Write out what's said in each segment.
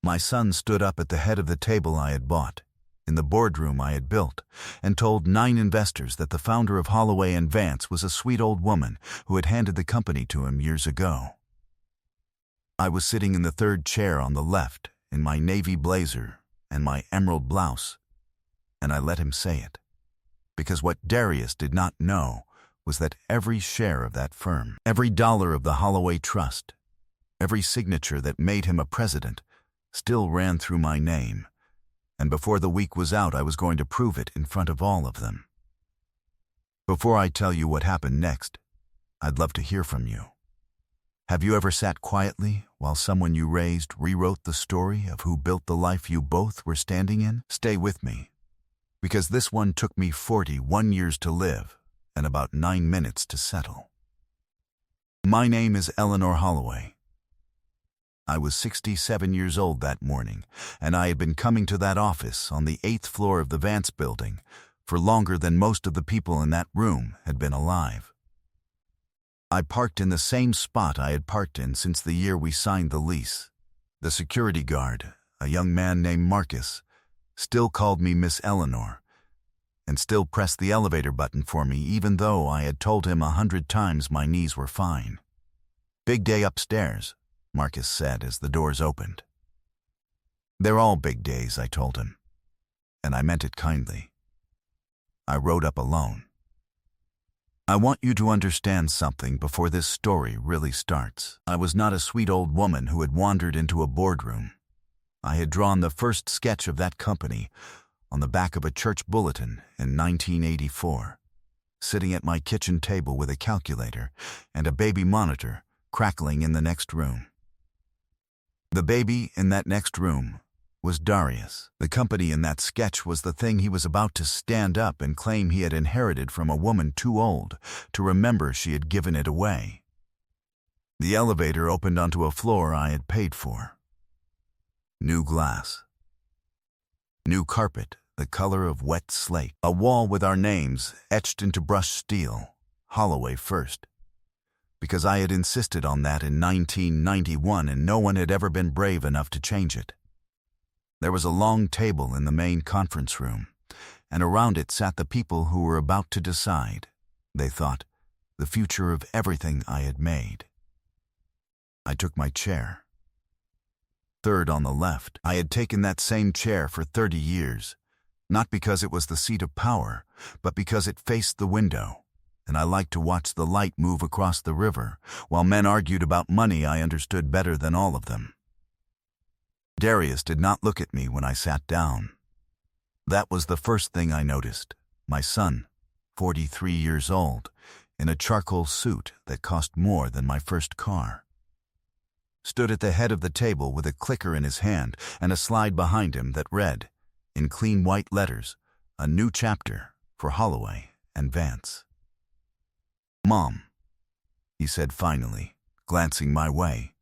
My son stood up at the head of the table I had bought, in the boardroom I had built, and told 9 investors that the founder of Holloway and Vance was a sweet old woman who had handed the company to him years ago. I was sitting in the 3rd chair on the left, in my navy blazer and my emerald blouse, and I let him say it, because what Darius did not know was that every share of that firm, every dollar of the Holloway Trust, every signature that made him a president, still ran through my name, and before the week was out I was going to prove it in front of all of them. Before I tell you what happened next, I'd love to hear from you. Have you ever sat quietly while someone you raised rewrote the story of who built the life you both were standing in? Stay with me, because this one took me 41 years to live and about 9 minutes to settle. My name is Eleanor Holloway. I was 67 years old that morning, and I had been coming to that office on the 8th floor of the Vance building for longer than most of the people in that room had been alive. I parked in the same spot I had parked in since the year we signed the lease. The security guard, a young man named Marcus, still called me Miss Eleanor, and still pressed the elevator button for me even though I had told him 100 times my knees were fine. "Big day upstairs," Marcus said as the doors opened. "They're all big days," I told him, and I meant it kindly. I rode up alone. I want you to understand something before this story really starts. I was not a sweet old woman who had wandered into a boardroom. I had drawn the first sketch of that company on the back of a church bulletin in 1984, sitting at my kitchen table with a calculator and a baby monitor crackling in the next room. The baby in that next room was Darius. The company in that sketch was the thing he was about to stand up and claim he had inherited from a woman too old to remember she had given it away. The elevator opened onto a floor I had paid for. New glass. New carpet, the color of wet slate. A wall with our names etched into brushed steel, Holloway first. Because I had insisted on that in 1991 and no one had ever been brave enough to change it. There was a long table in the main conference room, and around it sat the people who were about to decide, they thought, the future of everything I had made. I took my chair. 3rd on the left. I had taken that same chair for 30 years, not because it was the seat of power, but because it faced the window, and I liked to watch the light move across the river. While men argued about money, I understood better than all of them. Darius did not look at me when I sat down. That was the first thing I noticed. My son, 43 years old, in a charcoal suit that cost more than my first car, stood at the head of the table with a clicker in his hand and a slide behind him that read, in clean white letters, a new chapter for Holloway and Vance. "Mom," he said finally, glancing my way.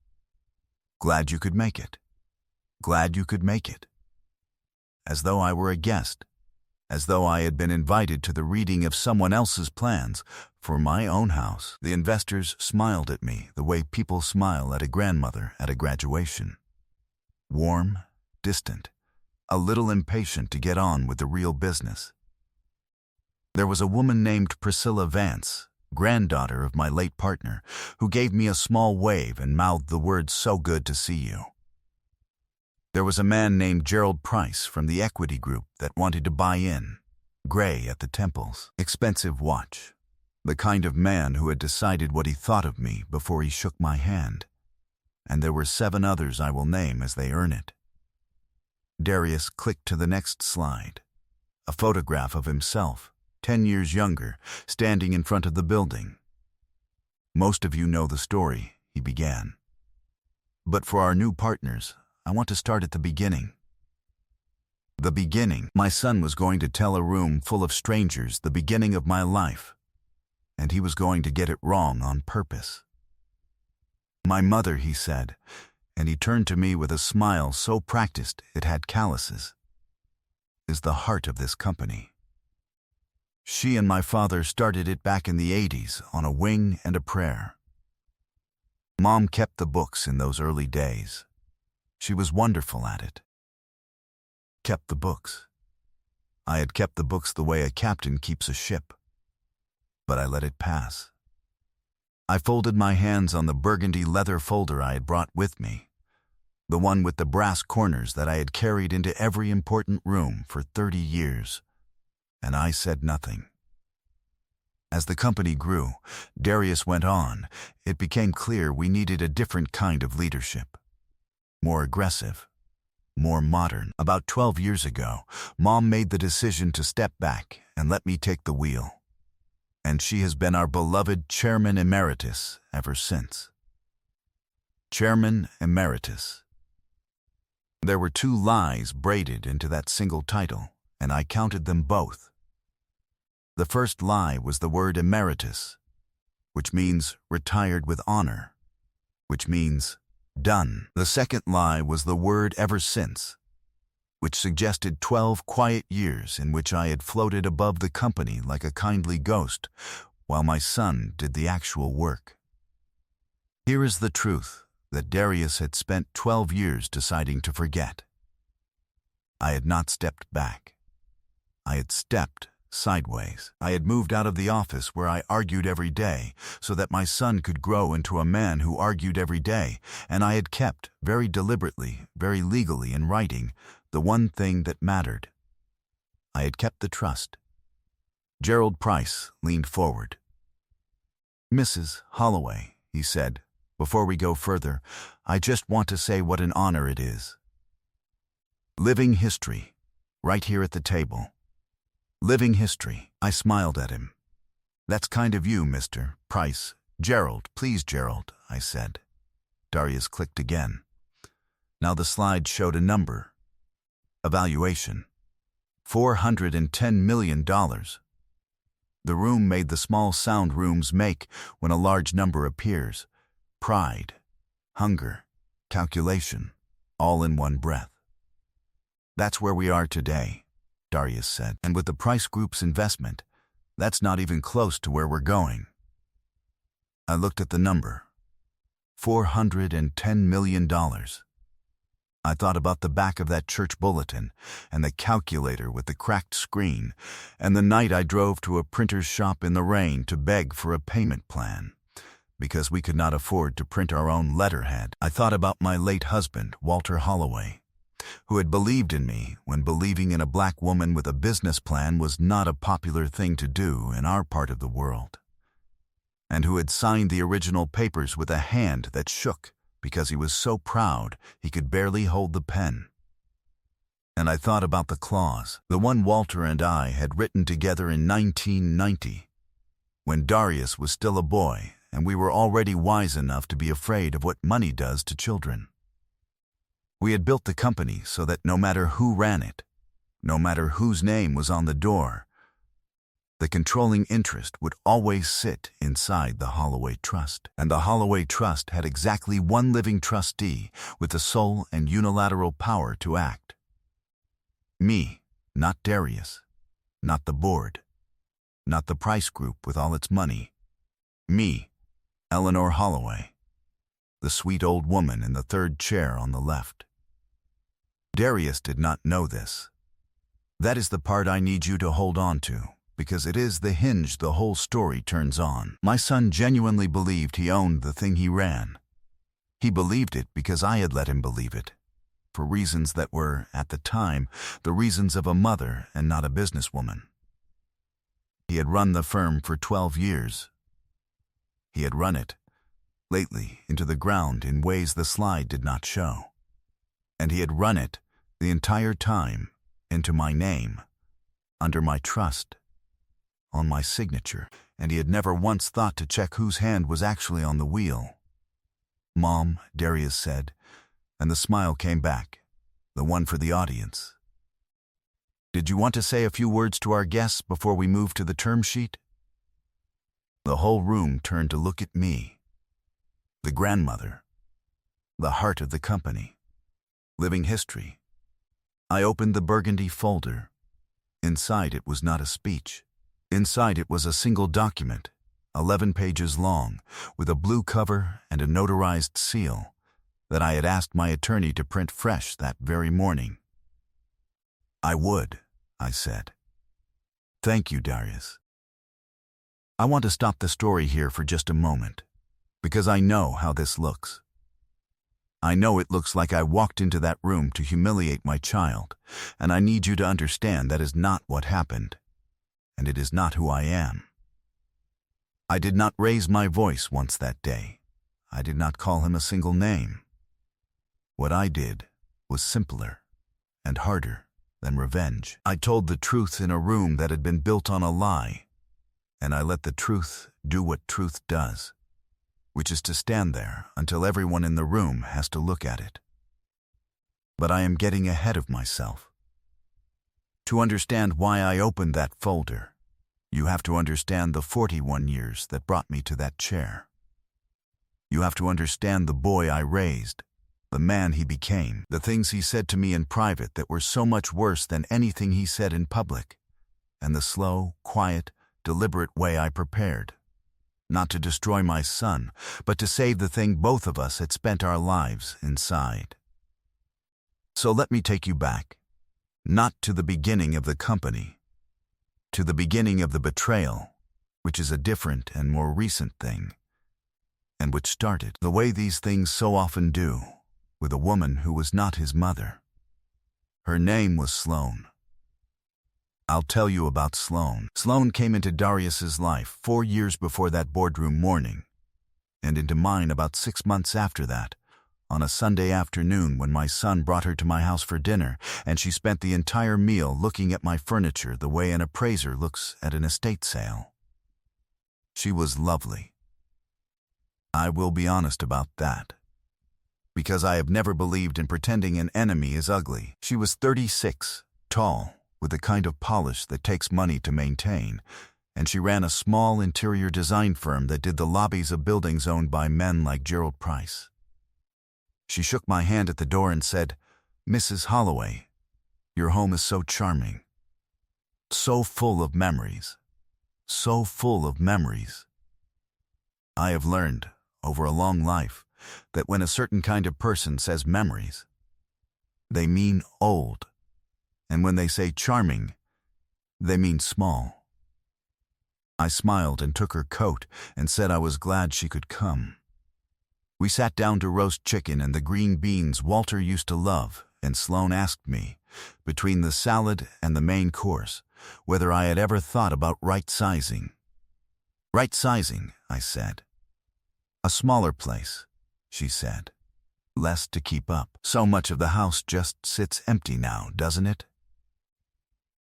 "Glad you could make it. Glad you could make it." As though I were a guest, as though I had been invited to the reading of someone else's plans for my own house. The investors smiled at me the way people smile at a grandmother at a graduation. Warm, distant, a little impatient to get on with the real business. There was a woman named Priscilla Vance, granddaughter of my late partner, who gave me a small wave and mouthed the words, "So good to see you." There was a man named Gerald Price from the equity group that wanted to buy in, gray at the temples, expensive watch, the kind of man who had decided what he thought of me before he shook my hand. And there were 7 others I will name as they earn it. Darius clicked to the next slide, a photograph of himself, 10 years younger, standing in front of the building. "Most of you know the story," he began. "But for our new partners, I want to start at the beginning. The beginning. My son was going to tell a room full of strangers the beginning of my life, and he was going to get it wrong on purpose. My mother," he said, and he turned to me with a smile so practiced it had calluses, "is the heart of this company. She and my father started it back in the 80s on a wing and a prayer. Mom kept the books in those early days. She was wonderful at it. Kept the books. I had kept the books the way a captain keeps a ship. But I let it pass. I folded my hands on the burgundy leather folder I had brought with me, the one with the brass corners that I had carried into every important room for 30 years, and I said nothing. As the company grew, Darius went on, it became clear we needed a different kind of leadership. More aggressive, more modern. About 12 years ago, Mom made the decision to step back and let me take the wheel. And she has been our beloved Chairman Emeritus ever since. Chairman Emeritus. There were 2 lies braided into that single title, and I counted them both. The first lie was the word emeritus, which means retired with honor, which means done. The second lie was the word ever since, which suggested 12 quiet years in which I had floated above the company like a kindly ghost, while my son did the actual work. Here is the truth that Darius had spent 12 years deciding to forget. I had not stepped back. I had stepped sideways. I had moved out of the office where I argued every day so that my son could grow into a man who argued every day, and I had kept, very deliberately, very legally in writing, the one thing that mattered. I had kept the trust. Gerald Price leaned forward. "Mrs. Holloway," he said, "before we go further, I just want to say what an honor it is. Living history, right here at the table. Living history." I smiled at him. "That's kind of you, Mr. Price. Gerald, please, Gerald," I said. Darius clicked again. Now the slide showed a number. Evaluation. $410 million. The room made the small sound rooms make when a large number appears. Pride, hunger, calculation, all in one breath. "That's where we are today," Darius said. "And with the Price Group's investment, that's not even close to where we're going." I looked at the number. $410 million. I thought about the back of that church bulletin, and the calculator with the cracked screen, and the night I drove to a printer's shop in the rain to beg for a payment plan, because we could not afford to print our own letterhead. I thought about my late husband, Walter Holloway, who had believed in me when believing in a black woman with a business plan was not a popular thing to do in our part of the world, and who had signed the original papers with a hand that shook because he was so proud he could barely hold the pen. And I thought about the clause, the one Walter and I had written together in 1990, when Darius was still a boy and we were already wise enough to be afraid of what money does to children. We had built the company so that no matter who ran it, no matter whose name was on the door, the controlling interest would always sit inside the Holloway Trust. And the Holloway Trust had exactly one living trustee with the sole and unilateral power to act. Me, not Darius, not the board, not the Price Group with all its money. Me, Eleanor Holloway, the sweet old woman in the third chair on the left. Darius did not know this. That is the part I need you to hold on to, because it is the hinge the whole story turns on. My son genuinely believed he owned the thing he ran. He believed it because I had let him believe it, for reasons that were, at the time, the reasons of a mother and not a businesswoman. He had run the firm for 12 years. He had run it, lately, into the ground in ways the slide did not show. And he had run it, the entire time, into my name, under my trust, on my signature, and he had never once thought to check whose hand was actually on the wheel. "Mom," Darius said, and the smile came back, the one for the audience. "Did you want to say a few words to our guests before we move to the term sheet?" The whole room turned to look at me, the grandmother, the heart of the company, living history. I opened the burgundy folder. Inside it was not a speech. Inside it was a single document, 11 pages long, with a blue cover and a notarized seal, that I had asked my attorney to print fresh that very morning. "I would," I said. "Thank you, Darius." I want to stop the story here for just a moment, because I know how this looks. I know it looks like I walked into that room to humiliate my child, and I need you to understand that is not what happened, and it is not who I am. I did not raise my voice once that day. I did not call him a single name. What I did was simpler and harder than revenge. I told the truth in a room that had been built on a lie, and I let the truth do what truth does, which is to stand there until everyone in the room has to look at it. But I am getting ahead of myself. To understand why I opened that folder, you have to understand the 41 years that brought me to that chair. You have to understand the boy I raised, the man he became, the things he said to me in private that were so much worse than anything he said in public, and the slow, quiet, deliberate way I prepared, not to destroy my son, but to save the thing both of us had spent our lives inside. So let me take you back, not to the beginning of the company, to the beginning of the betrayal, which is a different and more recent thing, and which started the way these things so often do, with a woman who was not his mother. Her name was Sloane. I'll tell you about Sloane. Sloane came into Darius's life 4 years before that boardroom morning, and into mine about 6 months after that, on a Sunday afternoon when my son brought her to my house for dinner, and she spent the entire meal looking at my furniture the way an appraiser looks at an estate sale. She was lovely. I will be honest about that, because I have never believed in pretending an enemy is ugly. She was 36, tall, with the kind of polish that takes money to maintain, and she ran a small interior design firm that did the lobbies of buildings owned by men like Gerald Price. She shook my hand at the door and said, "Mrs. Holloway, your home is so charming, so full of memories, so full of memories." I have learned, over a long life, that when a certain kind of person says memories, they mean old. And when they say charming, they mean small. I smiled and took her coat and said I was glad she could come. We sat down to roast chicken and the green beans Walter used to love, and Sloane asked me, between the salad and the main course, whether I had ever thought about right-sizing. "Right-sizing," I said. "A smaller place," she said. "Less to keep up. So much of the house just sits empty now, doesn't it?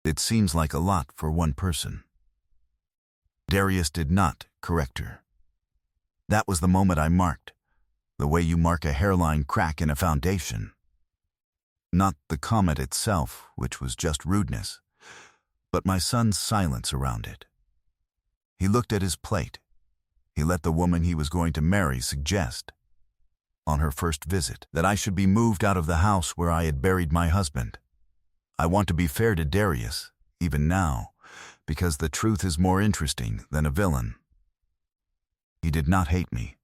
It seems like a lot for one person." Darius did not correct her. That was the moment I marked, the way you mark a hairline crack in a foundation. Not the comment itself, which was just rudeness, but my son's silence around it. He looked at his plate. He let the woman he was going to marry suggest, on her first visit, that I should be moved out of the house where I had buried my husband. I want to be fair to Darius, even now, because the truth is more interesting than a villain. He did not hate me.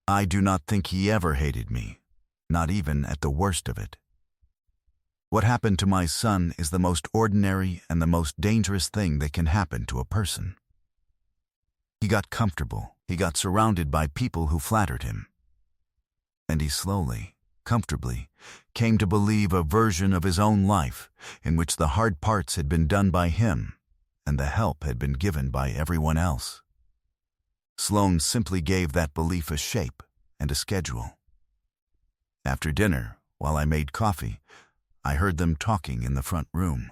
I do not think he ever hated me, not even at the worst of it. What happened to my son is the most ordinary and the most dangerous thing that can happen to a person. He got comfortable. He got surrounded by people who flattered him. And he slowly, comfortably, came to believe a version of his own life in which the hard parts had been done by him and the help had been given by everyone else. Sloane simply gave that belief a shape and a schedule. After dinner, while I made coffee, I heard them talking in the front room.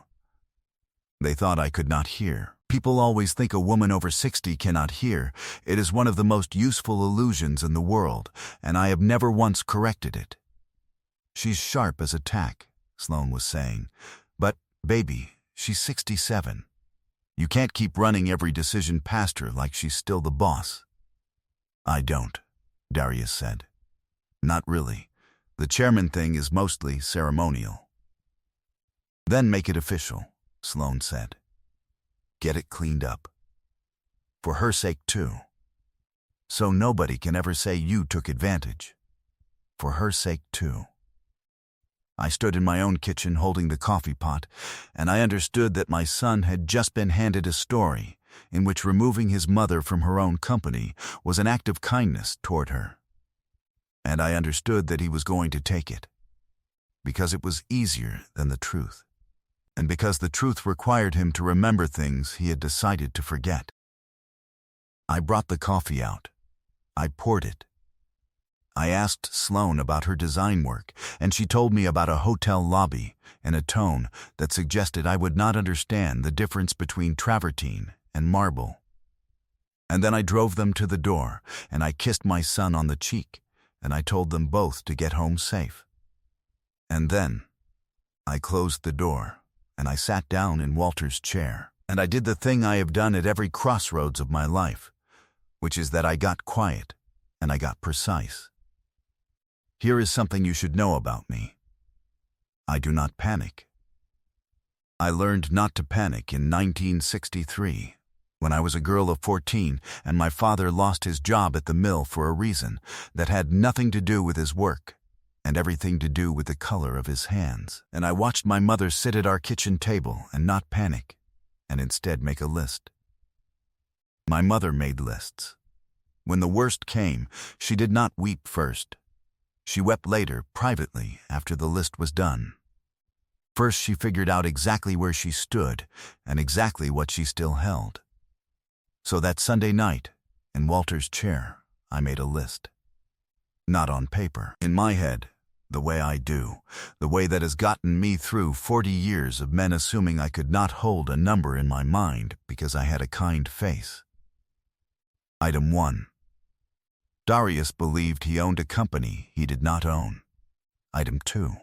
They thought I could not hear. People always think a woman over 60 cannot hear. It is one of the most useful illusions in the world, and I have never once corrected it. "She's sharp as a tack," Sloane was saying. "But, baby, she's 67. You can't keep running every decision past her like she's still the boss." "I don't," Darius said. "Not really. The chairman thing is mostly ceremonial." "Then make it official," Sloane said. "Get it cleaned up. For her sake, too. So nobody can ever say you took advantage." for her sake too. I stood in my own kitchen holding the coffee pot, and I understood that my son had just been handed a story in which removing his mother from her own company was an act of kindness toward her. And I understood that he was going to take it, because it was easier than the truth, and because the truth required him to remember things he had decided to forget. I brought the coffee out. I poured it. I asked Sloane about her design work, and she told me about a hotel lobby in a tone that suggested I would not understand the difference between travertine and marble. And then I drove them to the door, and I kissed my son on the cheek, and I told them both to get home safe. And then I closed the door, and I sat down in Walter's chair, and I did the thing I have done at every crossroads of my life, which is that I got quiet and I got precise. Here is something you should know about me. I do not panic. I learned not to panic in 1963, when I was a girl of 14 and my father lost his job at the mill for a reason that had nothing to do with his work and everything to do with the color of his hands. And I watched my mother sit at our kitchen table and not panic, and instead make a list. My mother made lists. When the worst came, she did not weep first. She wept later, privately, after the list was done. First, she figured out exactly where she stood and exactly what she still held. So that Sunday night, in Walter's chair, I made a list. Not on paper, in my head, the way I do, the way that has gotten me through 40 years of men assuming I could not hold a number in my mind because I had a kind face. Item 1. Darius believed he owned a company he did not own. Item 2.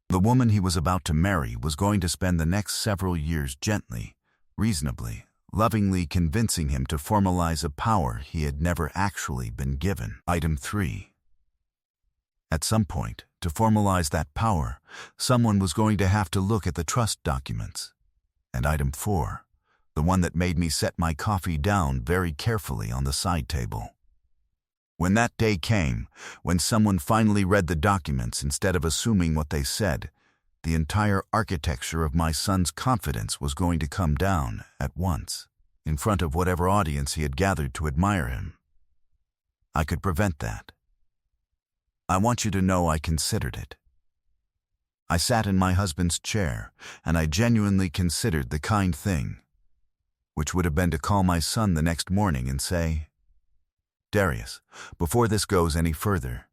The woman he was about to marry was going to spend the next several years gently, reasonably, lovingly convincing him to formalize a power he had never actually been given. Item 3. At some point, to formalize that power, someone was going to have to look at the trust documents. And item 4, the one that made me set my coffee down very carefully on the side table. When that day came, when someone finally read the documents instead of assuming what they said, the entire architecture of my son's confidence was going to come down at once, in front of whatever audience he had gathered to admire him. I could prevent that. I want you to know I considered it. I sat in my husband's chair, and I genuinely considered the kind thing, which would have been to call my son the next morning and say, "Darius, before this goes any further,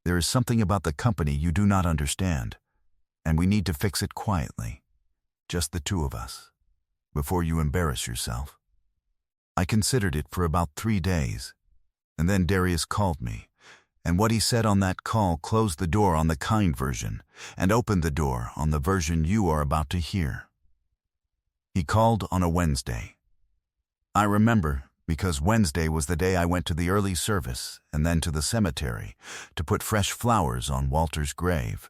there is something about the company you do not understand, and we need to fix it quietly, just the two of us, before you embarrass yourself." I considered it for about 3 days, and then Darius called me, and what he said on that call closed the door on the kind version and opened the door on the version you are about to hear. He called on a Wednesday. I remember, because Wednesday was the day I went to the early service and then to the cemetery to put fresh flowers on Walter's grave.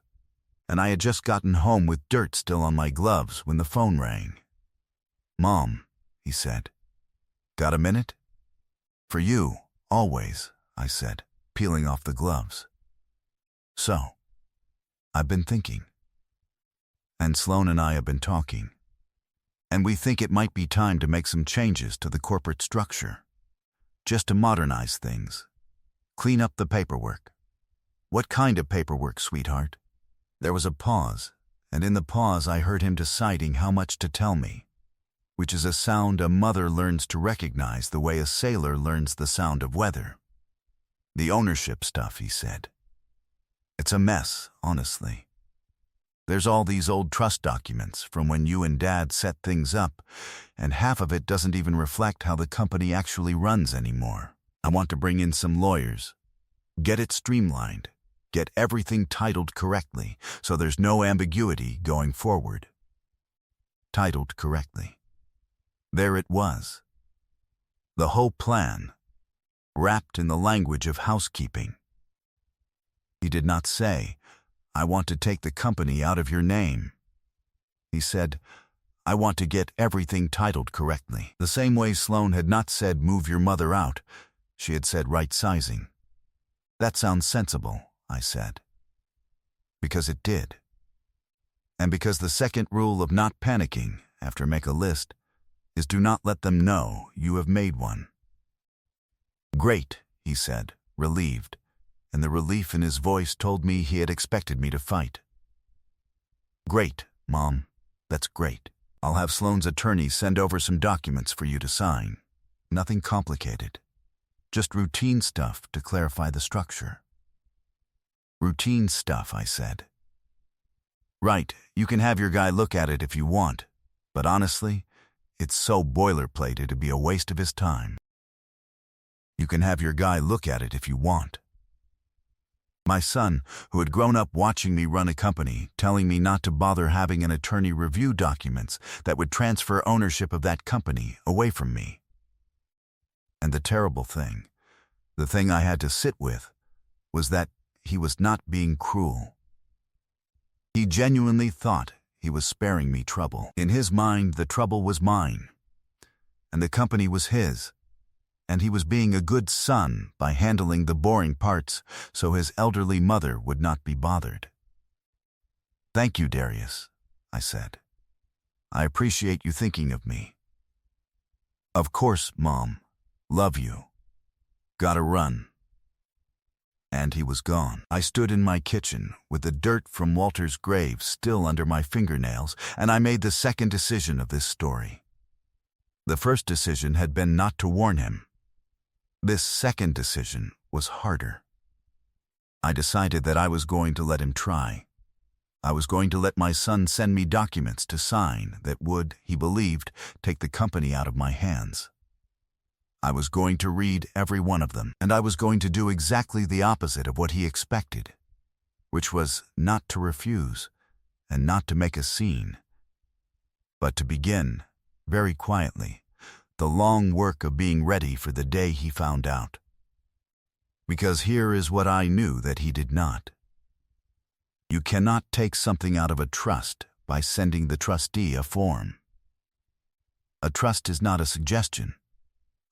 And I had just gotten home with dirt still on my gloves when the phone rang. "Mom," he said. "Got a minute?" "For you, always," I said, peeling off the gloves. "So, I've been thinking. And Sloane and I have been talking. And we think it might be time to make some changes to the corporate structure, just to modernize things, clean up the paperwork." "What kind of paperwork, sweetheart?" There was a pause, and in the pause I heard him deciding how much to tell me, which is a sound a mother learns to recognize the way a sailor learns the sound of weather. "The ownership stuff," he said. "It's a mess, honestly. There's all these old trust documents from when you and Dad set things up, and half of it doesn't even reflect how the company actually runs anymore. I want to bring in some lawyers, get it streamlined, get everything titled correctly so there's no ambiguity going forward." Titled correctly. There it was. The whole plan, wrapped in the language of housekeeping. He did not say, "I want to take the company out of your name." He said, "I want to get everything titled correctly." The same way Sloane had not said, "Move your mother out," she had said, "right sizing." That sounds sensible, I said. Because it did. And because the second rule of not panicking after make a list is do not let them know you have made one. Great, he said, relieved, and the relief in his voice told me he had expected me to fight. Great, Mom. That's great. I'll have Sloane's attorney send over some documents for you to sign. Nothing complicated. Just routine stuff to clarify the structure. Routine stuff, I said. Right, you can have your guy look at it if you want, but honestly, it's so boilerplate it'd be a waste of his time. You can have your guy look at it if you want. My son, who had grown up watching me run a company, telling me not to bother having an attorney review documents that would transfer ownership of that company away from me. And the terrible thing, the thing I had to sit with, was that he was not being cruel. He genuinely thought he was sparing me trouble. In his mind, the trouble was mine, and the company was his, and he was being a good son by handling the boring parts so his elderly mother would not be bothered. Thank you, Darius, I said. I appreciate you thinking of me. Of course, Mom. Love you. Gotta run. And he was gone. I stood in my kitchen with the dirt from Walter's grave still under my fingernails, and I made the second decision of this story. The first decision had been not to warn him. This second decision was harder. I decided that I was going to let him try. I was going to let my son send me documents to sign that would, he believed, take the company out of my hands. I was going to read every one of them, and I was going to do exactly the opposite of what he expected, which was not to refuse and not to make a scene, but to begin, very quietly, the long work of being ready for the day he found out. Because here is what I knew that he did not. You cannot take something out of a trust by sending the trustee a form. A trust is not a suggestion.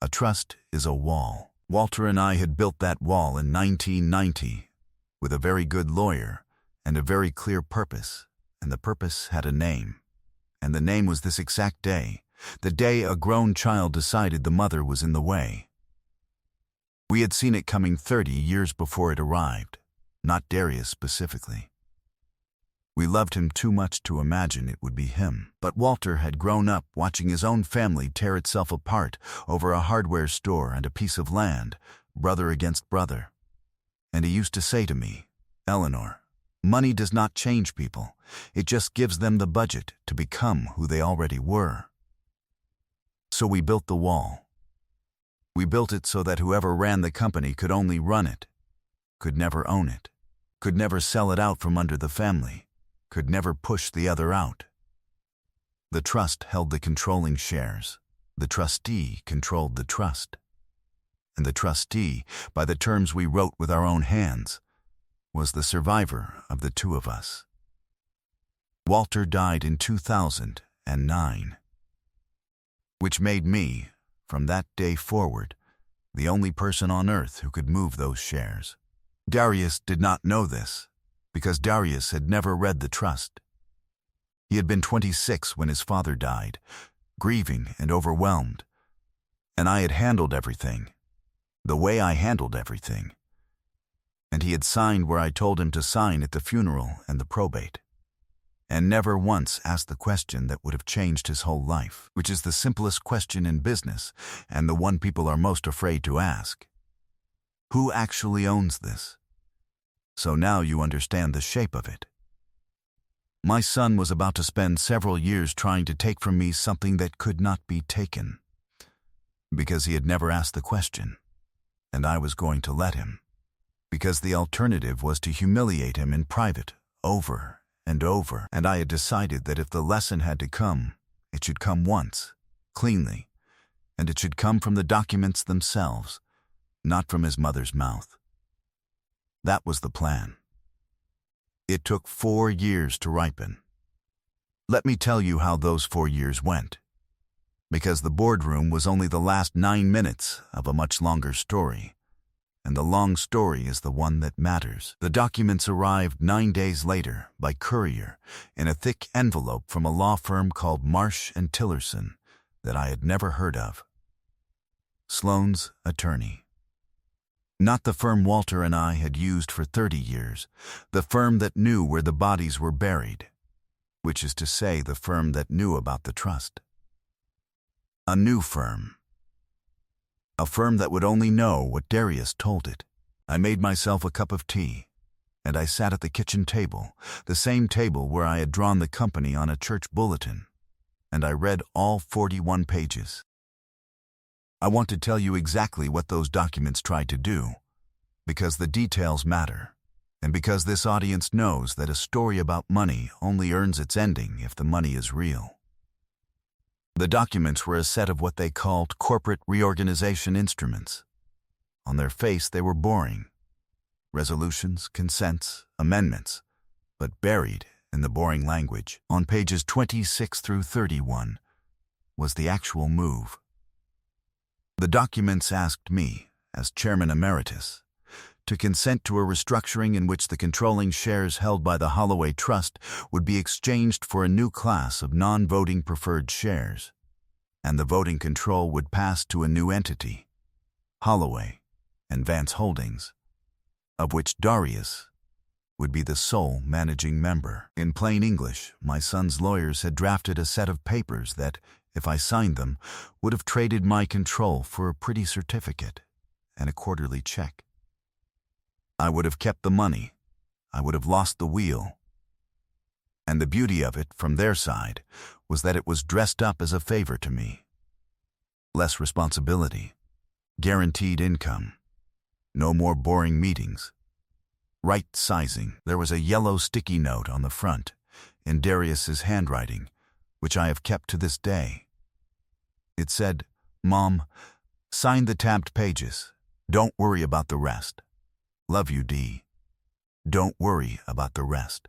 A trust is a wall. Walter and I had built that wall in 1990 with a very good lawyer and a very clear purpose, and the purpose had a name. And the name was this exact day, the day a grown child decided the mother was in the way. We had seen it coming 30 years before it arrived, not Darius specifically. We loved him too much to imagine it would be him. But Walter had grown up watching his own family tear itself apart over a hardware store and a piece of land, brother against brother. And he used to say to me, Eleanor, money does not change people. It just gives them the budget to become who they already were. So we built the wall. We built it so that whoever ran the company could only run it, could never own it, could never sell it out from under the family, could never push the other out. The trust held the controlling shares. The trustee controlled the trust. And the trustee, by the terms we wrote with our own hands, was the survivor of the two of us. Walter died in 2009, which made me, from that day forward, the only person on earth who could move those shares. Darius did not know this, because Darius had never read the trust. He had been 26 when his father died, grieving and overwhelmed, and I had handled everything, the way I handled everything. And he had signed where I told him to sign at the funeral and the probate, and never once asked the question that would have changed his whole life, which is the simplest question in business and the one people are most afraid to ask. Who actually owns this? So now you understand the shape of it. My son was about to spend several years trying to take from me something that could not be taken, because he had never asked the question, and I was going to let him, because the alternative was to humiliate him in private, over and over, and I had decided that if the lesson had to come, it should come once, cleanly, and it should come from the documents themselves, not from his mother's mouth. That was the plan. It took 4 years to ripen. Let me tell you how those 4 years went, because the boardroom was only the last 9 minutes of a much longer story, and the long story is the one that matters. The documents arrived 9 days later by courier in a thick envelope from a law firm called Marsh & Tillerson that I had never heard of. Sloane's attorney. Not the firm Walter and I had used for 30 years, the firm that knew where the bodies were buried, which is to say the firm that knew about the trust. A new firm. A firm that would only know what Darius told it. I made myself a cup of tea, and I sat at the kitchen table, the same table where I had drawn the company on a church bulletin, and I read all 41 pages. I want to tell you exactly what those documents tried to do, because the details matter, and because this audience knows that a story about money only earns its ending if the money is real. The documents were a set of what they called corporate reorganization instruments. On their face they were boring. Resolutions, consents, amendments, but buried in the boring language, on pages 26 through 31, was the actual move. The documents asked me, as chairman emeritus, to consent to a restructuring in which the controlling shares held by the Holloway Trust would be exchanged for a new class of non-voting preferred shares, and the voting control would pass to a new entity, Holloway and Vance Holdings, of which Darius would be the sole managing member. In plain English, my son's lawyers had drafted a set of papers that, if I signed them, would have traded my control for a pretty certificate and a quarterly check. I would have kept the money. I would have lost the wheel. And the beauty of it, from their side, was that it was dressed up as a favor to me. Less responsibility, guaranteed income, no more boring meetings. Right sizing. There was a yellow sticky note on the front, in Darius's handwriting, which I have kept to this day. It said, "Mom, sign the tabbed pages. Don't worry about the rest. Love you, D. Don't worry about the rest."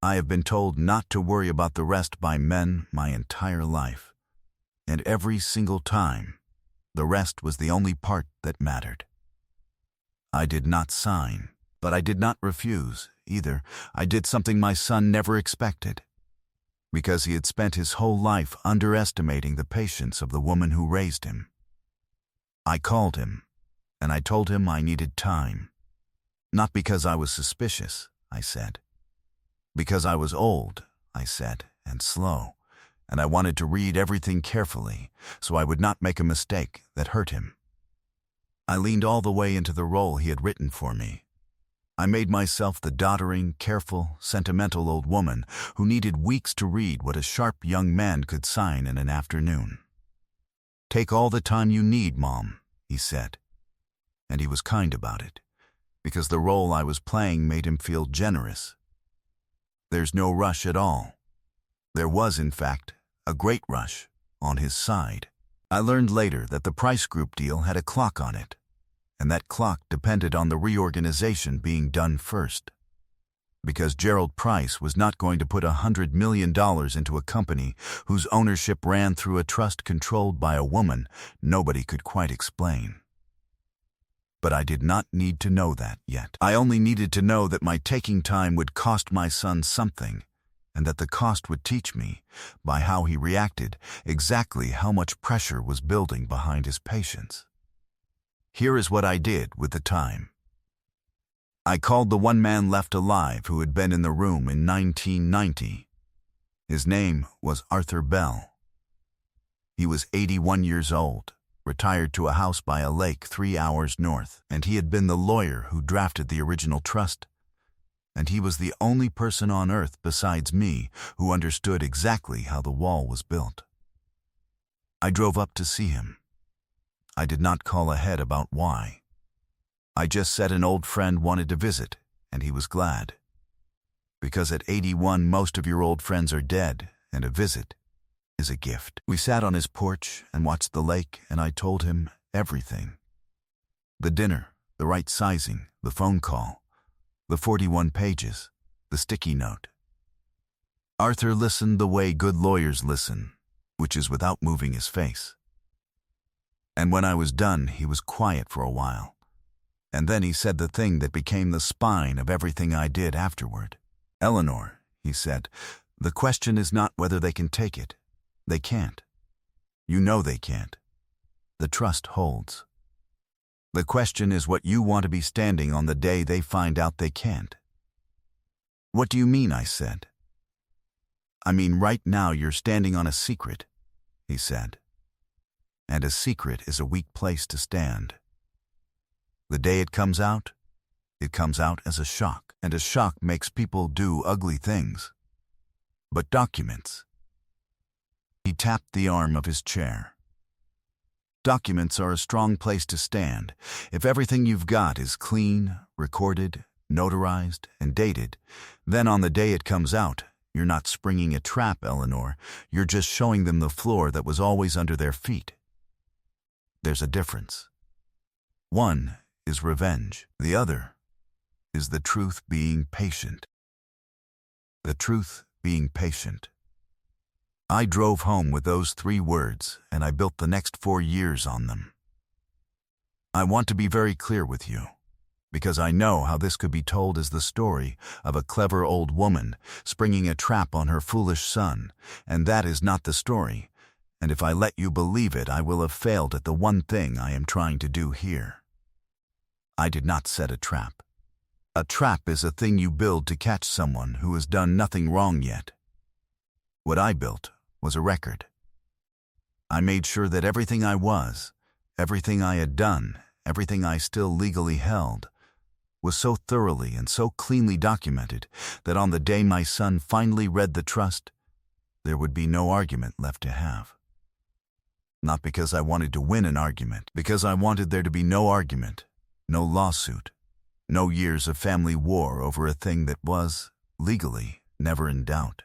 I have been told not to worry about the rest by men my entire life, and every single time, the rest was the only part that mattered. I did not sign, but I did not refuse either. I did something my son never expected, because he had spent his whole life underestimating the patience of the woman who raised him. I called him, and I told him I needed time. Not because I was suspicious, I said. Because I was old, I said, and slow, and I wanted to read everything carefully, so I would not make a mistake that hurt him. I leaned all the way into the role he had written for me. I made myself the doddering, careful, sentimental old woman who needed weeks to read what a sharp young man could sign in an afternoon. "Take all the time you need, Mom," he said. And he was kind about it, because the role I was playing made him feel generous. There's no rush at all. There was, in fact, a great rush on his side. I learned later that the Price Group deal had a clock on it, and that clock depended on the reorganization being done first. Because Gerald Price was not going to put $100 million into a company whose ownership ran through a trust controlled by a woman nobody could quite explain. But I did not need to know that yet. I only needed to know that my taking time would cost my son something, and that the cost would teach me, by how he reacted, exactly how much pressure was building behind his patience. Here is what I did with the time. I called the one man left alive who had been in the room in 1990. His name was Arthur Bell. He was 81 years old, retired to a house by a lake 3 hours north, and he had been the lawyer who drafted the original trust. And he was the only person on earth besides me who understood exactly how the wall was built. I drove up to see him. I did not call ahead about why. I just said an old friend wanted to visit, and he was glad. Because at 81 most of your old friends are dead, and a visit is a gift. We sat on his porch and watched the lake, and I told him everything. The dinner, the right sizing, the phone call, the 41 pages, the sticky note. Arthur listened the way good lawyers listen, which is without moving his face. And when I was done, he was quiet for a while, And then he said the thing that became the spine of everything I did afterward. "Eleanor," he said, "the question is not whether they can take it. They can't. You know they can't. The trust holds. The question is what you want to be standing on the day they find out they can't." "What do you mean?" I said. "I mean right now you're standing on a secret," he said. "And a secret is a weak place to stand. The day it comes out as a shock, and a shock makes people do ugly things. But documents—" He tapped the arm of his chair. "Documents are a strong place to stand. If everything you've got is clean, recorded, notarized, and dated, then on the day it comes out, you're not springing a trap, Eleanor. You're just showing them the floor that was always under their feet. There's a difference. One is revenge. The other is the truth being patient. The truth being patient." I drove home with those 3 words, and I built the next 4 years on them. I want to be very clear with you, because I know how this could be told as the story of a clever old woman springing a trap on her foolish son, and that is not the story, and if I let you believe it, I will have failed at the one thing I am trying to do here. I did not set a trap. A trap is a thing you build to catch someone who has done nothing wrong yet. What I built was a record. I made sure that everything I was, everything I had done, everything I still legally held, was so thoroughly and so cleanly documented that on the day my son finally read the trust, there would be no argument left to have. Not because I wanted to win an argument, because I wanted there to be no argument, no lawsuit, no years of family war over a thing that was, legally, never in doubt.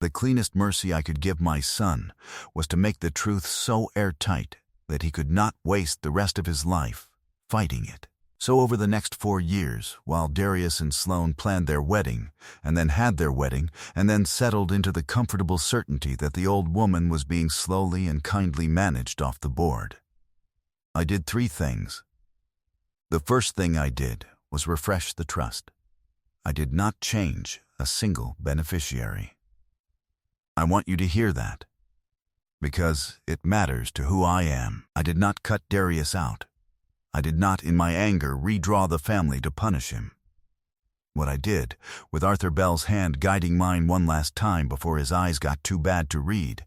The cleanest mercy I could give my son was to make the truth so airtight that he could not waste the rest of his life fighting it. So over the next 4 years, while Darius and Sloane planned their wedding, and then had their wedding, and then settled into the comfortable certainty that the old woman was being slowly and kindly managed off the board, I did 3 things. The first thing I did was refresh the trust. I did not change a single beneficiary. I want you to hear that, because it matters to who I am. I did not cut Darius out. I did not, in my anger, redraw the family to punish him. What I did, with Arthur Bell's hand guiding mine one last time before his eyes got too bad to read,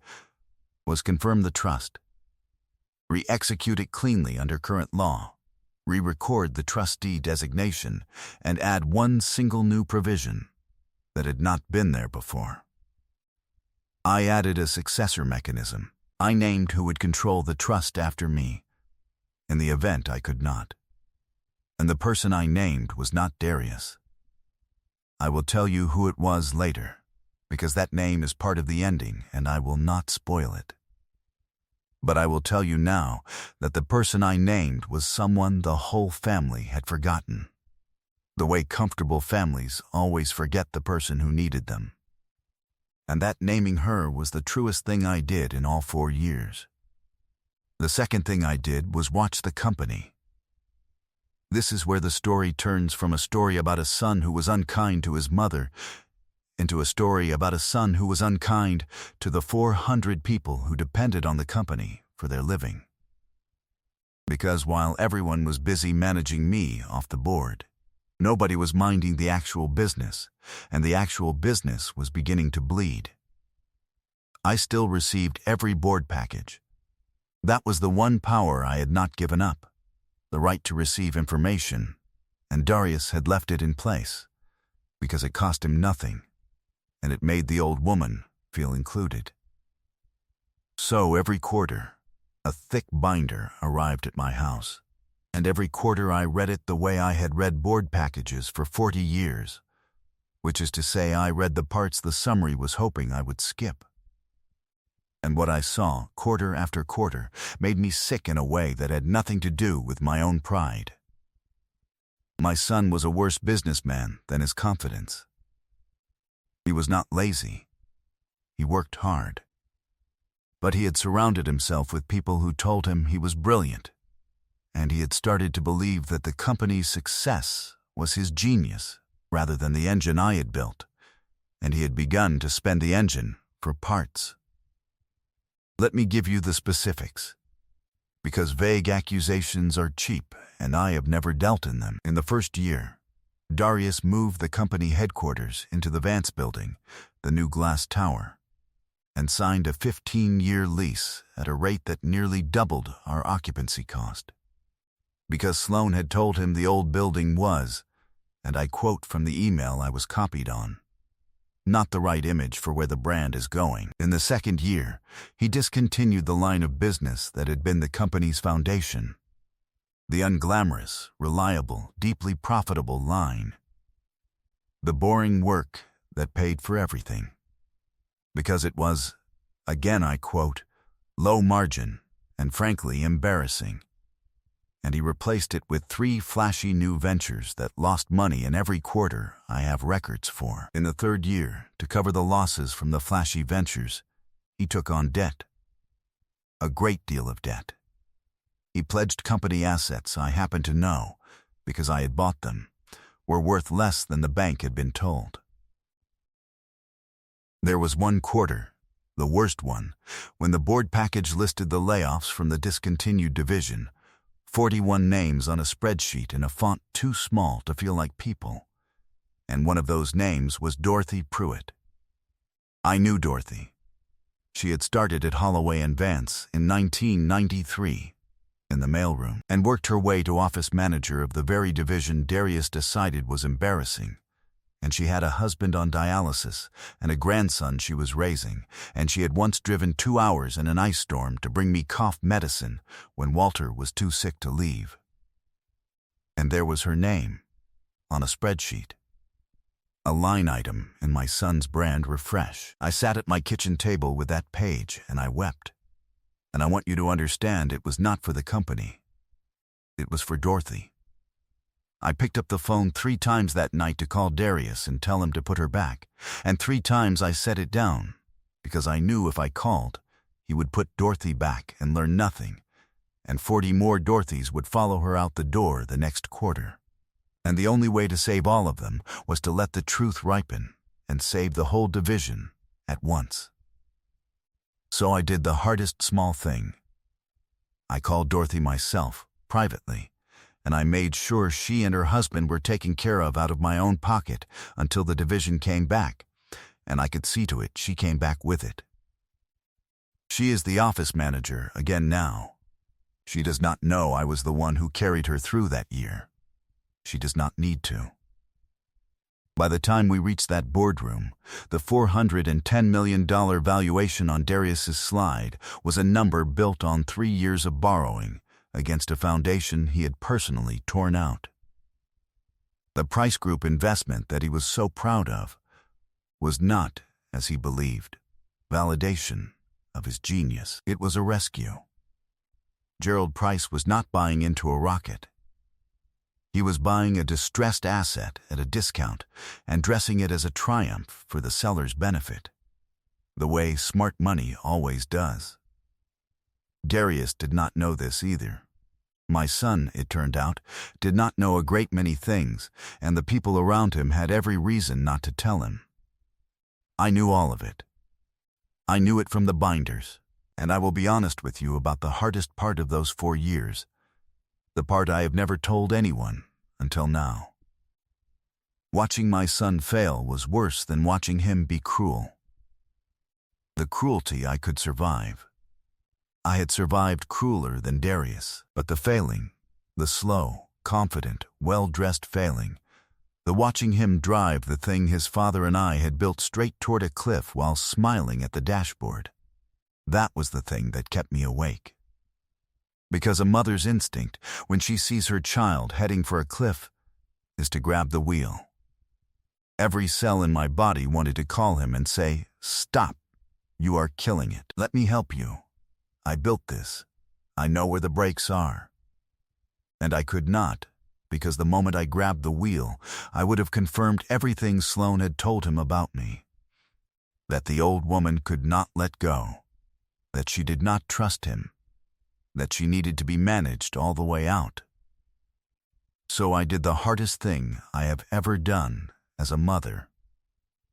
was confirm the trust, re-execute it cleanly under current law, re-record the trustee designation, and add one single new provision that had not been there before. I added a successor mechanism. I named who would control the trust after me, in the event I could not. And the person I named was not Darius. I will tell you who it was later, because that name is part of the ending and I will not spoil it. But I will tell you now that the person I named was someone the whole family had forgotten, the way comfortable families always forget the person who needed them. And that naming her was the truest thing I did in all 4 years. The second thing I did was watch the company. This is where the story turns from a story about a son who was unkind to his mother into a story about a son who was unkind to the 400 people who depended on the company for their living. Because while everyone was busy managing me off the board, nobody was minding the actual business, and the actual business was beginning to bleed. I still received every board package. That was the one power I had not given up, the right to receive information, and Darius had left it in place, because it cost him nothing, and it made the old woman feel included. So every quarter, a thick binder arrived at my house, and every quarter I read it the way I had read board packages for 40 years, which is to say I read the parts the summary was hoping I would skip. And what I saw, quarter after quarter, made me sick in a way that had nothing to do with my own pride. My son was a worse businessman than his confidence. He was not lazy. He worked hard. But he had surrounded himself with people who told him he was brilliant, and he had started to believe that the company's success was his genius rather than the engine I had built, and he had begun to spend the engine for parts. Let me give you the specifics, because vague accusations are cheap and I have never dealt in them. In the first year, Darius moved the company headquarters into the Vance building, the new glass tower, and signed a 15-year lease at a rate that nearly doubled our occupancy cost. Because Sloan had told him the old building was, and I quote from the email I was copied on, not the right image for where the brand is going. In the second year, he discontinued the line of business that had been the company's foundation. The unglamorous, reliable, deeply profitable line. The boring work that paid for everything. Because it was, again I quote, low margin and frankly embarrassing. And he replaced it with 3 flashy new ventures that lost money in every quarter I have records for. In the third year, to cover the losses from the flashy ventures, he took on debt. A great deal of debt. He pledged company assets I happened to know, because I had bought them, were worth less than the bank had been told. There was one quarter, the worst one, when the board package listed the layoffs from the discontinued division, 41 names on a spreadsheet in a font too small to feel like people, and one of those names was Dorothy Pruitt. I knew Dorothy. She had started at Holloway and Vance in 1993, in the mailroom, and worked her way to office manager of the very division Darius decided was embarrassing. And she had a husband on dialysis and a grandson she was raising, and she had once driven 2 hours in an ice storm to bring me cough medicine when Walter was too sick to leave. And there was her name, on a spreadsheet. A line item in my son's brand Refresh. I sat at my kitchen table with that page and I wept. And I want you to understand it was not for the company. It was for Dorothy. I picked up the phone 3 times that night to call Darius and tell him to put her back, and 3 times I set it down, because I knew if I called, he would put Dorothy back and learn nothing, and 40 more Dorothys would follow her out the door the next quarter. And the only way to save all of them was to let the truth ripen and save the whole division at once. So I did the hardest small thing. I called Dorothy myself, privately, and I made sure she and her husband were taken care of out of my own pocket until the division came back, and I could see to it she came back with it. She is the office manager again now. She does not know I was the one who carried her through that year. She does not need to. By the time we reached that boardroom, the $410 million valuation on Darius's slide was a number built on 3 years of borrowing against a foundation he had personally torn out. The Price Group investment that he was so proud of was not, as he believed, validation of his genius. It was a rescue. Gerald Price was not buying into a rocket. He was buying a distressed asset at a discount and dressing it as a triumph for the seller's benefit, the way smart money always does. Darius did not know this either. My son, it turned out, did not know a great many things, and the people around him had every reason not to tell him. I knew all of it. I knew it from the binders, and I will be honest with you about the hardest part of those 4 years, the part I have never told anyone until now. Watching my son fail was worse than watching him be cruel. The cruelty I could survive. I had survived crueler than Darius, but the failing, the slow, confident, well-dressed failing, the watching him drive the thing his father and I had built straight toward a cliff while smiling at the dashboard, that was the thing that kept me awake. Because a mother's instinct, when she sees her child heading for a cliff, is to grab the wheel. Every cell in my body wanted to call him and say, "Stop, you are killing it. Let me help you. I built this. I know where the brakes are." And I could not, because the moment I grabbed the wheel, I would have confirmed everything Sloan had told him about me. That the old woman could not let go. That she did not trust him. that she needed to be managed all the way out. So I did the hardest thing I have ever done as a mother.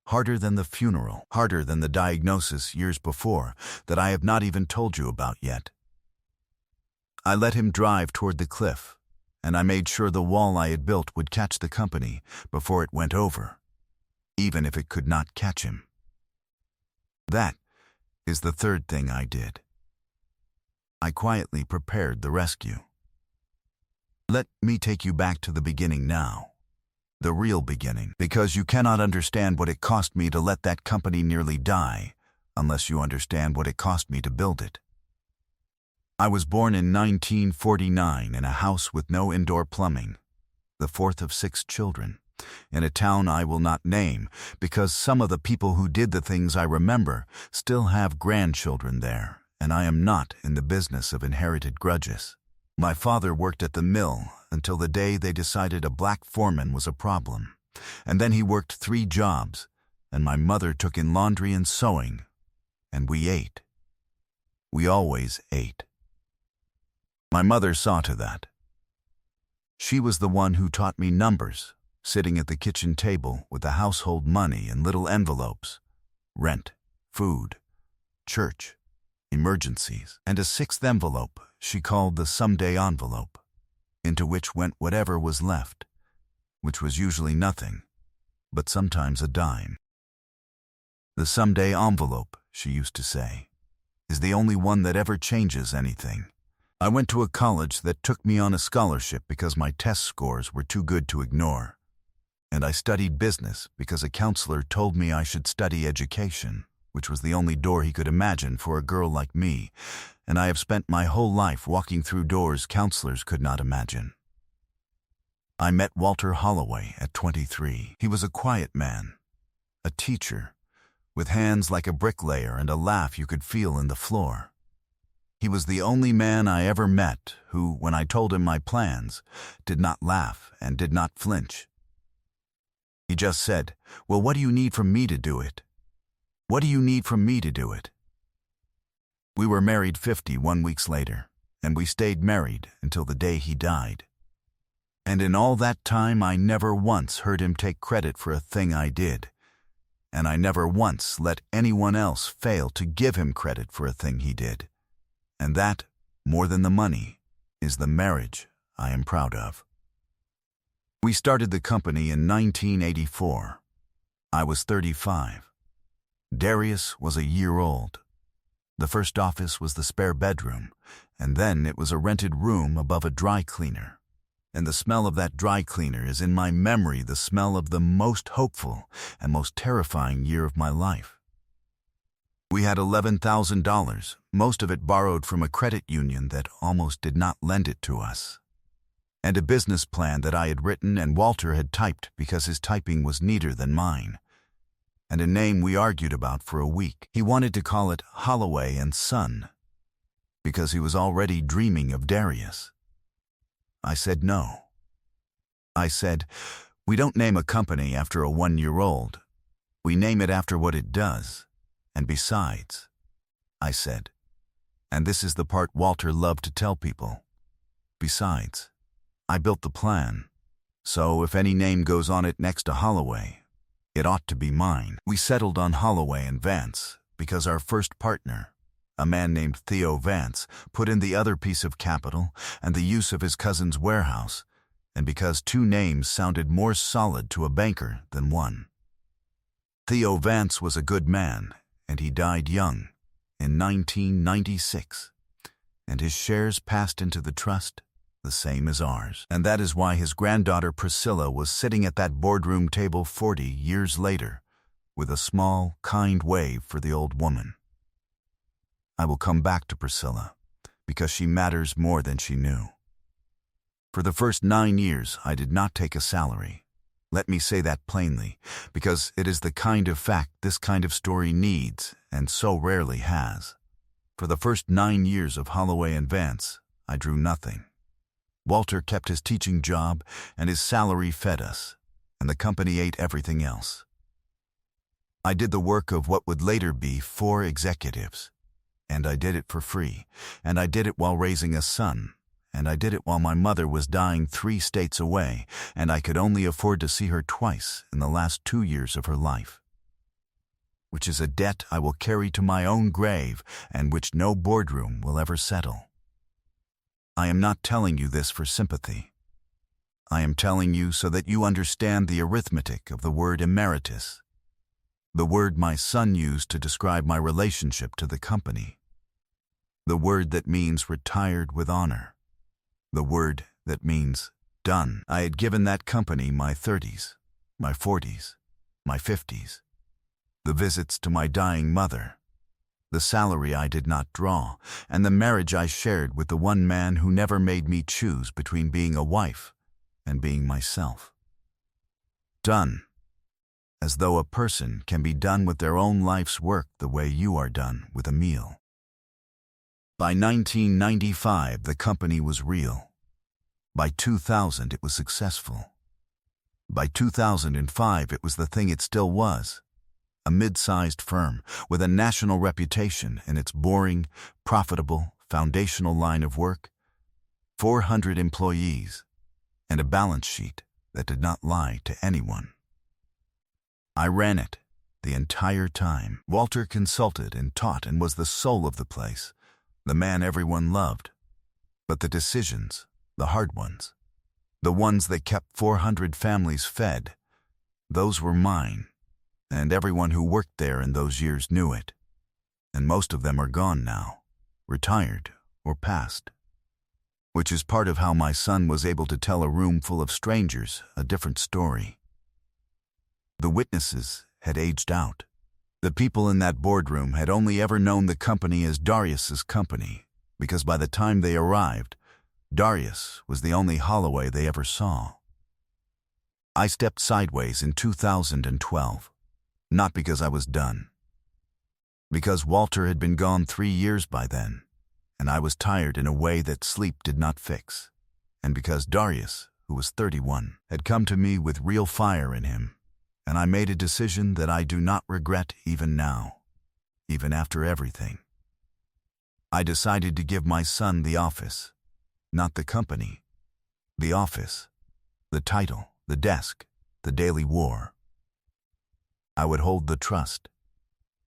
Harder than the funeral, harder than the diagnosis years before that I have not even told you about yet. I let him drive toward the cliff, and I made sure the wall I had built would catch the company before it went over, even if it could not catch him. That is the third thing I did. I quietly prepared the rescue. Let me take you back to the beginning now. The real beginning, because you cannot understand what it cost me to let that company nearly die unless you understand what it cost me to build it. I was born in 1949 in a house with no indoor plumbing, the fourth of 6 children, in a town I will not name because some of the people who did the things I remember still have grandchildren there, and I am not in the business of inherited grudges. My father worked at the mill until the day they decided a black foreman was a problem, and then he worked 3 jobs, and my mother took in laundry and sewing, and we ate. We always ate. My mother saw to that. She was the one who taught me numbers, sitting at the kitchen table with the household money in little envelopes, rent, food, church, emergencies, and a 6th envelope she called the someday envelope, into which went whatever was left, which was usually nothing, but sometimes a dime. The someday envelope, she used to say, is the only one that ever changes anything. I went to a college that took me on a scholarship because my test scores were too good to ignore, and I studied business because a counselor told me I should study education, which was the only door he could imagine for a girl like me, and I have spent my whole life walking through doors counselors could not imagine. I met Walter Holloway at 23. He was a quiet man, a teacher, with hands like a bricklayer and a laugh you could feel in the floor. He was the only man I ever met who, when I told him my plans, did not laugh and did not flinch. He just said, "Well, what do you need from me to do it? What do you need from me to do it?" We were married 51 weeks later, and we stayed married until the day he died. And in all that time I never once heard him take credit for a thing I did, and I never once let anyone else fail to give him credit for a thing he did. And that, more than the money, is the marriage I am proud of. We started the company in 1984. I was 35. Darius was a year old. The first office was the spare bedroom, and then it was a rented room above a dry cleaner. And the smell of that dry cleaner is in my memory the smell of the most hopeful and most terrifying year of my life. We had $11,000, most of it borrowed from a credit union that almost did not lend it to us, and a business plan that I had written and Walter had typed because his typing was neater than mine, and a name we argued about for a week. He wanted to call it Holloway and Son because he was already dreaming of Darius. I said no. I said, "We don't name a company after a 1-year-old. We name it after what it does. And besides," I said, and this is the part Walter loved to tell people, "besides, I built the plan, so if any name goes on it next to Holloway, it ought to be mine." We settled on Holloway and Vance because our first partner, a man named Theo Vance, put in the other piece of capital and the use of his cousin's warehouse, and because 2 names sounded more solid to a banker than one. Theo Vance was a good man, and he died young, in 1996, and his shares passed into the trust, the same as ours. And that is why his granddaughter Priscilla was sitting at that boardroom table 40 years later, with a small, kind wave for the old woman. I will come back to Priscilla, because she matters more than she knew. For the first 9 years, I did not take a salary. Let me say that plainly, because it is the kind of fact this kind of story needs, and so rarely has. For the first 9 years of Holloway and Vance, I drew nothing. Walter kept his teaching job, and his salary fed us, and the company ate everything else. I did the work of what would later be 4 executives, And I did it for free. And I did it while raising a son. And I did it while my mother was dying 3 states away, and I could only afford to see her twice in the last 2 years of her life. Which is a debt I will carry to my own grave, and which no boardroom will ever settle. I am not telling you this for sympathy. I am telling you so that you understand the arithmetic of the word emeritus, the word my son used to describe my relationship to the company, the word that means retired with honor, the word that means done. I had given that company my 30s, my 40s, my 50s, the visits to my dying mother, the salary I did not draw, and the marriage I shared with the one man who never made me choose between being a wife and being myself. Done, as though a person can be done with their own life's work the way you are done with a meal. By 1995, the company was real. By 2000, it was successful. By 2005, it was the thing it still was, a mid-sized firm with a national reputation in its boring, profitable, foundational line of work, 400 employees, and a balance sheet that did not lie to anyone. I ran it the entire time. Walter consulted and taught and was the soul of the place, the man everyone loved. But the decisions, the hard ones, the ones that kept 400 families fed, those were mine, and everyone who worked there in those years knew it. And most of them are gone now, retired or passed. Which is part of how my son was able to tell a room full of strangers a different story. The witnesses had aged out. The people in that boardroom had only ever known the company as Darius's company, because by the time they arrived, Darius was the only Holloway they ever saw. I stepped sideways in 2012, not because I was done. Because Walter had been gone 3 years by then, and I was tired in a way that sleep did not fix, and because Darius, who was 31, had come to me with real fire in him, and I made a decision that I do not regret even now, even after everything. I decided to give my son the office, not the company, the office, the title, the desk, the daily war. I would hold the trust,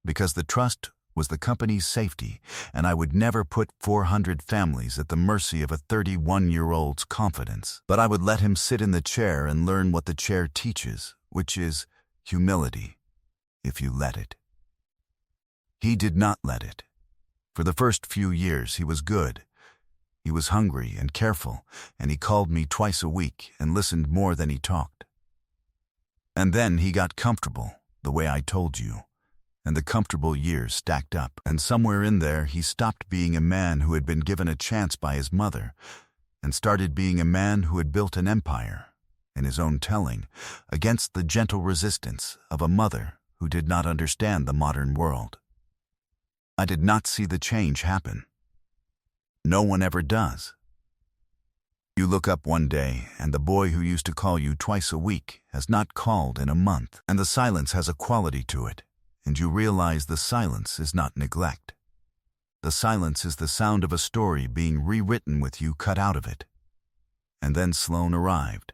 because the trust was the company's safety, and I would never put 400 families at the mercy of a 31-year-old's confidence. But I would let him sit in the chair and learn what the chair teaches, which is humility, if you let it. He did not let it. For the first few years, he was good. He was hungry and careful, and he called me twice a week and listened more than he talked. And then he got comfortable, the way I told you, and the comfortable years stacked up, and somewhere in there he stopped being a man who had been given a chance by his mother and started being a man who had built an empire, in his own telling, against the gentle resistance of a mother who did not understand the modern world. I did not see the change happen. No one ever does. You look up one day, and the boy who used to call you twice a week has not called in a month, and the silence has a quality to it, and you realize the silence is not neglect. The silence is the sound of a story being rewritten with you cut out of it. And then Sloan arrived,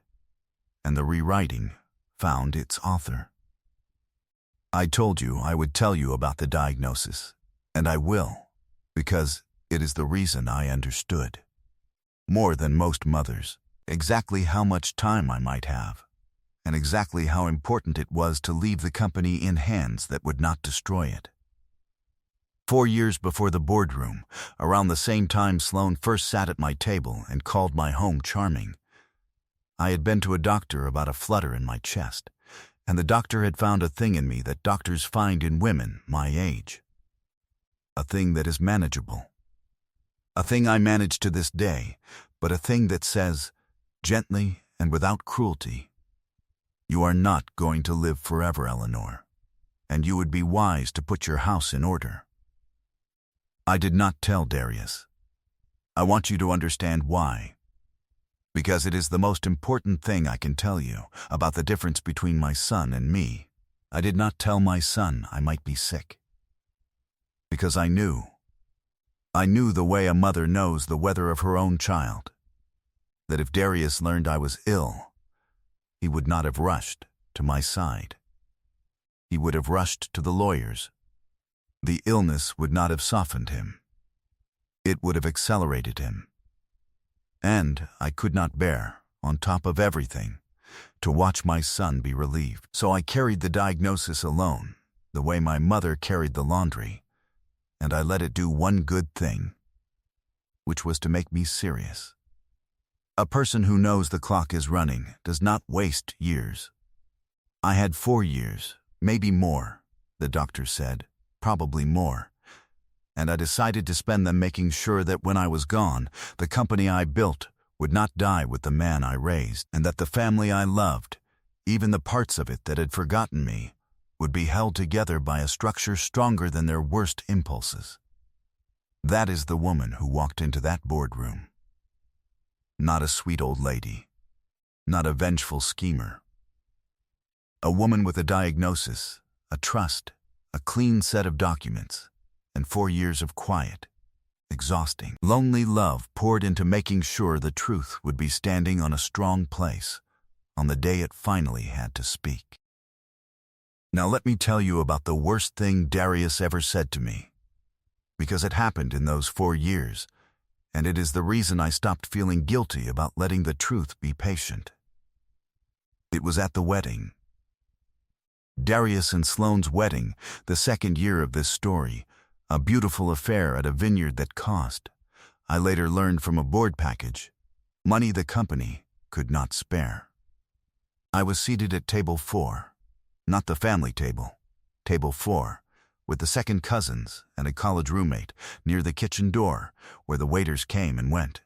and the rewriting found its author. I told you I would tell you about the diagnosis, and I will, because it is the reason I understood, more than most mothers, exactly how much time I might have, and exactly how important it was to leave the company in hands that would not destroy it. 4 years before the boardroom, around the same time Sloan first sat at my table and called my home charming, I had been to a doctor about a flutter in my chest, and the doctor had found a thing in me that doctors find in women my age. A thing that is manageable. A thing I manage to this day, but a thing that says, gently and without cruelty, you are not going to live forever, Eleanor, and you would be wise to put your house in order. I did not tell Darius. I want you to understand why. Because it is the most important thing I can tell you about the difference between my son and me. I did not tell my son I might be sick. Because I knew, I knew the way a mother knows the weather of her own child, that if Darius learned I was ill, he would not have rushed to my side. He would have rushed to the lawyers. The illness would not have softened him. It would have accelerated him. And I could not bear, on top of everything, to watch my son be relieved. So I carried the diagnosis alone, the way my mother carried the laundry, and I let it do one good thing, which was to make me serious. A person who knows the clock is running does not waste years. I had 4 years, maybe more, the doctor said, probably more, and I decided to spend them making sure that when I was gone, the company I built would not die with the man I raised, and that the family I loved, even the parts of it that had forgotten me, would be held together by a structure stronger than their worst impulses. That is the woman who walked into that boardroom. Not a sweet old lady, not a vengeful schemer. A woman with a diagnosis, a trust, a clean set of documents, and 4 years of quiet, exhausting, lonely love poured into making sure the truth would be standing on a strong place on the day it finally had to speak. Now let me tell you about the worst thing Darius ever said to me, because it happened in those 4 years, and it is the reason I stopped feeling guilty about letting the truth be patient. It was at the wedding. Darius and Sloane's wedding, the 2nd year of this story, a beautiful affair at a vineyard that cost, I later learned from a board package, money the company could not spare. I was seated at table 4, not the family table, table 4, with the second cousins and a college roommate near the kitchen door where the waiters came and went.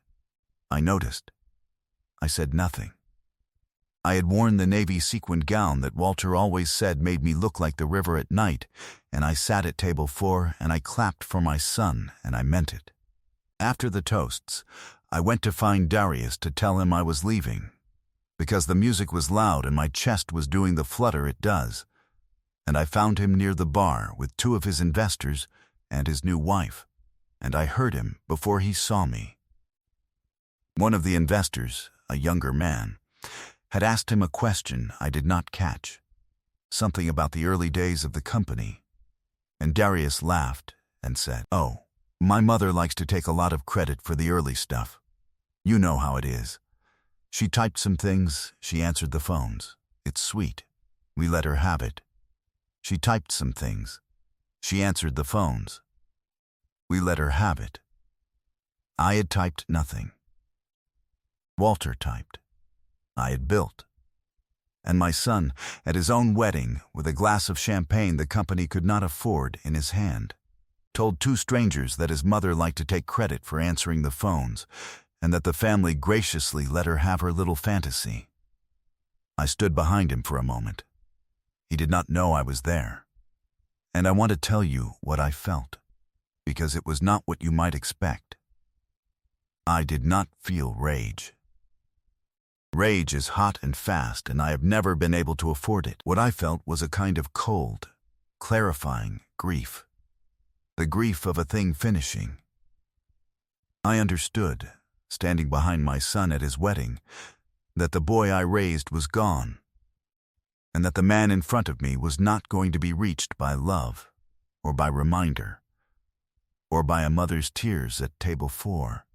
I noticed. I said nothing. I had worn the navy sequined gown that Walter always said made me look like the river at night, and I sat at table 4 and I clapped for my son, and I meant it. After the toasts, I went to find Darius to tell him I was leaving, because the music was loud and my chest was doing the flutter it does, and I found him near the bar with 2 of his investors and his new wife, and I heard him before he saw me. One of the investors, a younger man, had asked him a question I did not catch, something about the early days of the company, and Darius laughed and said, "Oh, my mother likes to take a lot of credit for the early stuff. You know how it is. She typed some things, she answered the phones. It's sweet. We let her have it. She typed some things. She answered the phones. We let her have it. I had typed nothing. Walter typed. I had built. And my son, at his own wedding, with a glass of champagne the company could not afford in his hand, told 2 strangers that his mother liked to take credit for answering the phones, and that the family graciously let her have her little fantasy. I stood behind him for a moment. He did not know I was there. And I want to tell you what I felt, because it was not what you might expect. I did not feel rage. Rage is hot and fast, and I have never been able to afford it. What I felt was a kind of cold, clarifying grief. The grief of a thing finishing. I understood, standing behind my son at his wedding, that the boy I raised was gone, and that the man in front of me was not going to be reached by love, or by reminder, or by a mother's tears at table 4.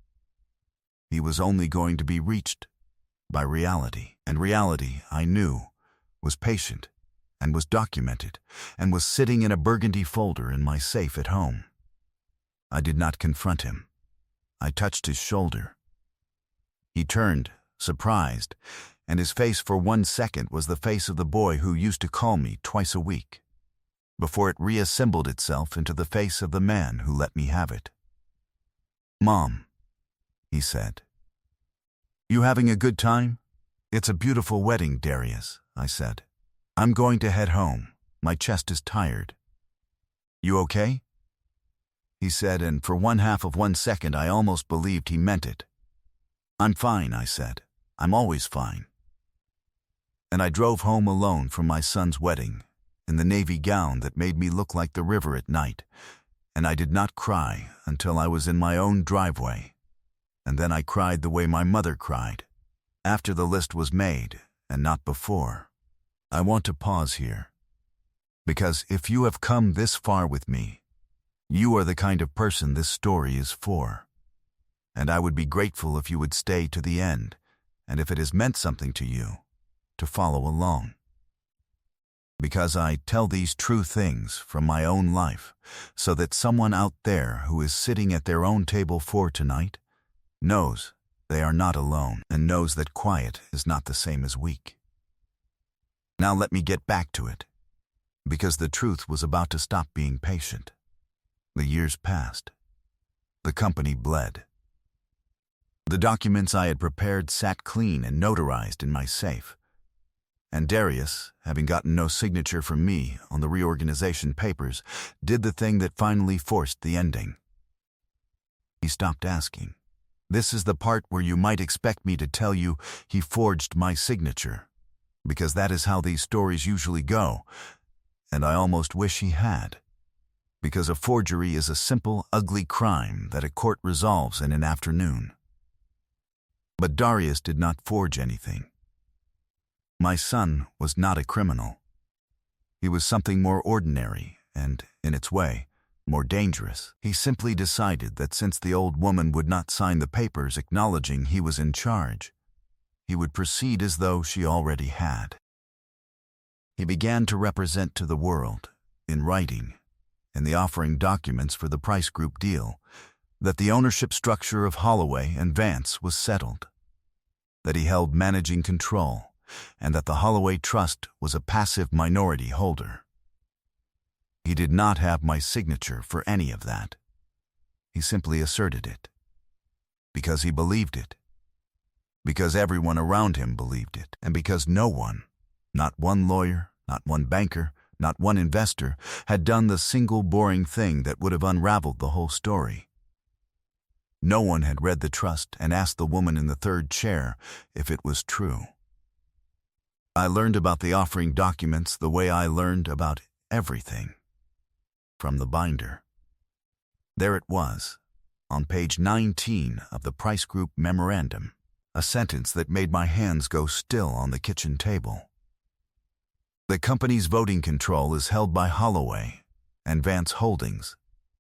He was only going to be reached by reality, and reality, I knew, was patient, and was documented, and was sitting in a burgundy folder in my safe at home. I did not confront him. I touched his shoulder. He turned, surprised, and his face for 1 second was the face of the boy who used to call me twice a week, before it reassembled itself into the face of the man who let me have it. "Mom," he said. "You having a good time?" "It's a beautiful wedding, Darius," I said. "I'm going to head home. My chest is tired." "You okay?" he said, and for 1/2 of 1 second I almost believed he meant it. "I'm fine," I said. "I'm always fine." And I drove home alone from my son's wedding, in the navy gown that made me look like the river at night, And I did not cry until I was in my own driveway. And then I cried the way my mother cried, after the list was made, and not before. I want to pause here, because if you have come this far with me, you are the kind of person this story is for. And I would be grateful if you would stay to the end, and if it has meant something to you, to follow along. Because I tell these true things from my own life, so that someone out there who is sitting at their own table for tonight knows they are not alone, and knows that quiet is not the same as weak. Now let me get back to it, because the truth was about to stop being patient. The years passed. The company bled. The documents I had prepared sat clean and notarized in my safe. And Darius, having gotten no signature from me on the reorganization papers, did the thing that finally forced the ending. He stopped asking. This is the part where you might expect me to tell you he forged my signature, because that is how these stories usually go, and I almost wish he had. Because a forgery is a simple, ugly crime that a court resolves in an afternoon. But Darius did not forge anything. My son was not a criminal. He was something more ordinary and, in its way, more dangerous. He simply decided that since the old woman would not sign the papers acknowledging he was in charge, he would proceed as though she already had. He began to represent to the world, in writing, in the offering documents for the Price Group deal, that the ownership structure of Holloway and Vance was settled, that he held managing control, and that the Holloway Trust was a passive minority holder. He did not have my signature for any of that. He simply asserted it. Because he believed it. Because everyone around him believed it. And because no one, not one lawyer, not one banker, not one investor, had done the single boring thing that would have unraveled the whole story. No one had read the trust and asked the woman in the third chair if it was true. I learned about the offering documents the way I learned about everything. From the binder. There it was, on page 19 of the Price Group memorandum, a sentence that made my hands go still on the kitchen table. The company's voting control is held by Holloway and Vance Holdings,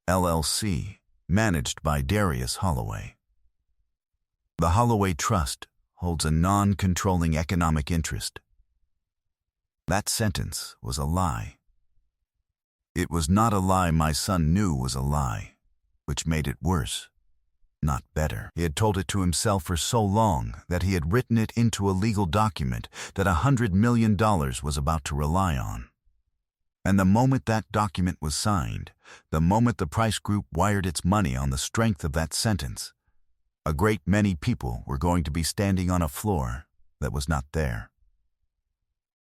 LLC, managed by Darius Holloway. The Holloway Trust holds a non-controlling economic interest. That sentence was a lie. It was not a lie my son knew was a lie, which made it worse, not better. He had told it to himself for so long that he had written it into a legal document that $100 million was about to rely on. And the moment that document was signed, the moment the Price Group wired its money on the strength of that sentence, a great many people were going to be standing on a floor that was not there.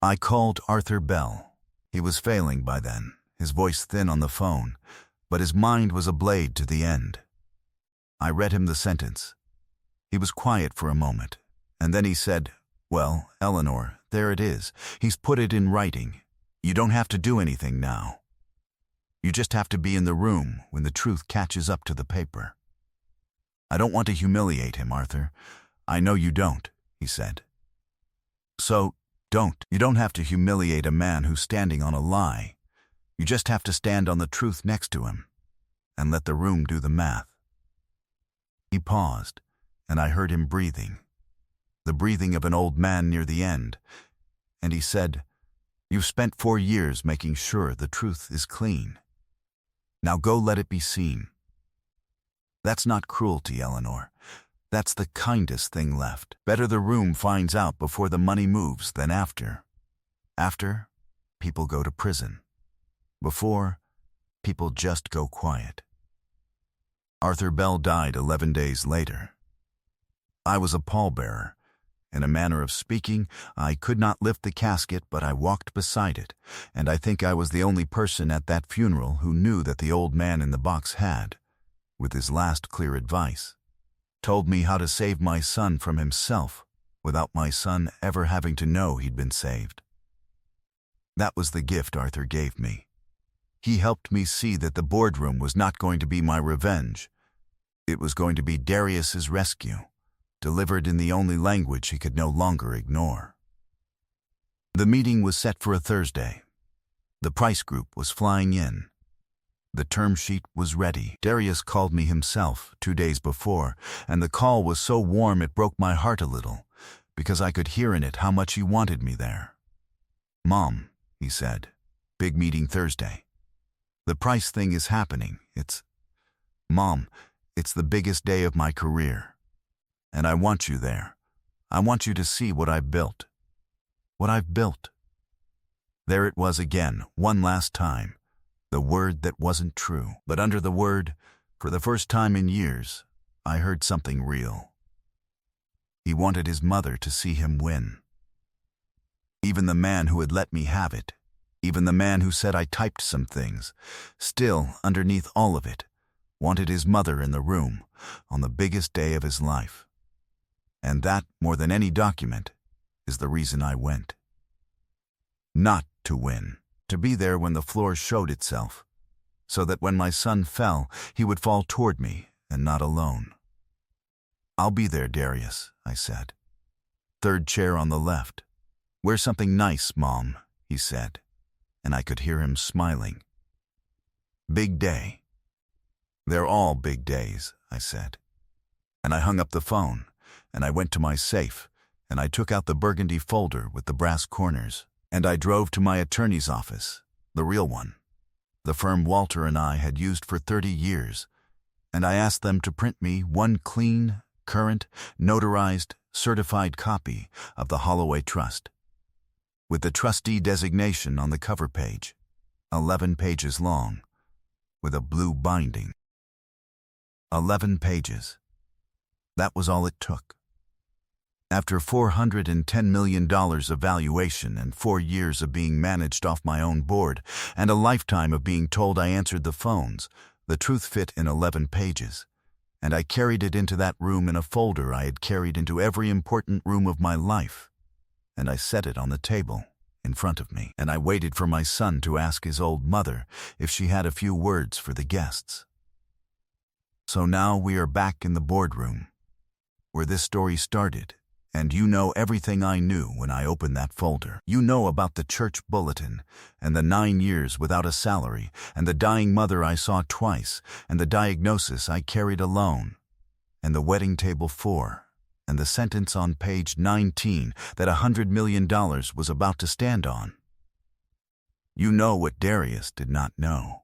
I called Arthur Bell. He was failing by then, his voice thin on the phone, but his mind was ablaze to the end. I read him the sentence. He was quiet for a moment, and then he said, "Well, Eleanor, there it is. He's put it in writing. You don't have to do anything now. You just have to be in the room when the truth catches up to the paper." "I don't want to humiliate him, Arthur. I know you don't," he said. "So, don't. You don't have to humiliate a man who's standing on a lie. You just have to stand on the truth next to him, and let the room do the math." He paused, and I heard him breathing, the breathing of an old man near the end, and he said, "You've spent 4 years making sure the truth is clean. Now go let it be seen. That's not cruelty, Eleanor. That's the kindest thing left. Better the room finds out before the money moves than after. After, people go to prison. Before, people just go quiet." Arthur Bell died 11 days later. I was a pallbearer. In a manner of speaking, I could not lift the casket, but I walked beside it, and I think I was the only person at that funeral who knew that the old man in the box had, with his last clear advice, told me how to save my son from himself without my son ever having to know he'd been saved. That was the gift Arthur gave me. He helped me see that the boardroom was not going to be my revenge. It was going to be Darius's rescue, delivered in the only language he could no longer ignore. The meeting was set for a Thursday. The Price Group was flying in. The term sheet was ready. Darius called me himself 2 days before, and the call was so warm it broke my heart a little, because I could hear in it how much he wanted me there. "Mom," he said, "big meeting Thursday. The Price thing is happening. Mom, it's the biggest day of my career. And I want you there. I want you to see what I've built. What I've built." There it was again, one last time. The word that wasn't true. But under the word, for the first time in years, I heard something real. He wanted his mother to see him win. Even the man who had let me have it, even the man who said I typed some things, still, underneath all of it, wanted his mother in the room on the biggest day of his life. And that, more than any document, is the reason I went. Not to win, to be there when the floor showed itself, so that when my son fell, he would fall toward me and not alone. "I'll be there, Darius," I said. "Third chair on the left. Wear something nice, Mom," he said, and I could hear him smiling. "Big day." "They're all big days," I said. And I hung up the phone, and I went to my safe, and I took out the burgundy folder with the brass corners, and I drove to my attorney's office, the real one, the firm Walter and I had used for 30 years, and I asked them to print me one clean, current, notarized, certified copy of the Holloway Trust, with the trustee designation on the cover page, 11 pages long, with a blue binding. 11 pages. That was all it took. After $410 million of valuation and 4 years of being managed off my own board and a lifetime of being told I answered the phones, the truth fit in 11 pages, and I carried it into that room in a folder I had carried into every important room of my life, and I set it on the table in front of me, and I waited for my son to ask his old mother if she had a few words for the guests. So now we are back in the boardroom, where this story started. And you know everything I knew when I opened that folder. You know about the church bulletin, and the 9 years without a salary, and the dying mother I saw twice, and the diagnosis I carried alone, and the wedding table 4, and the sentence on page 19 that $100 million was about to stand on. You know what Darius did not know.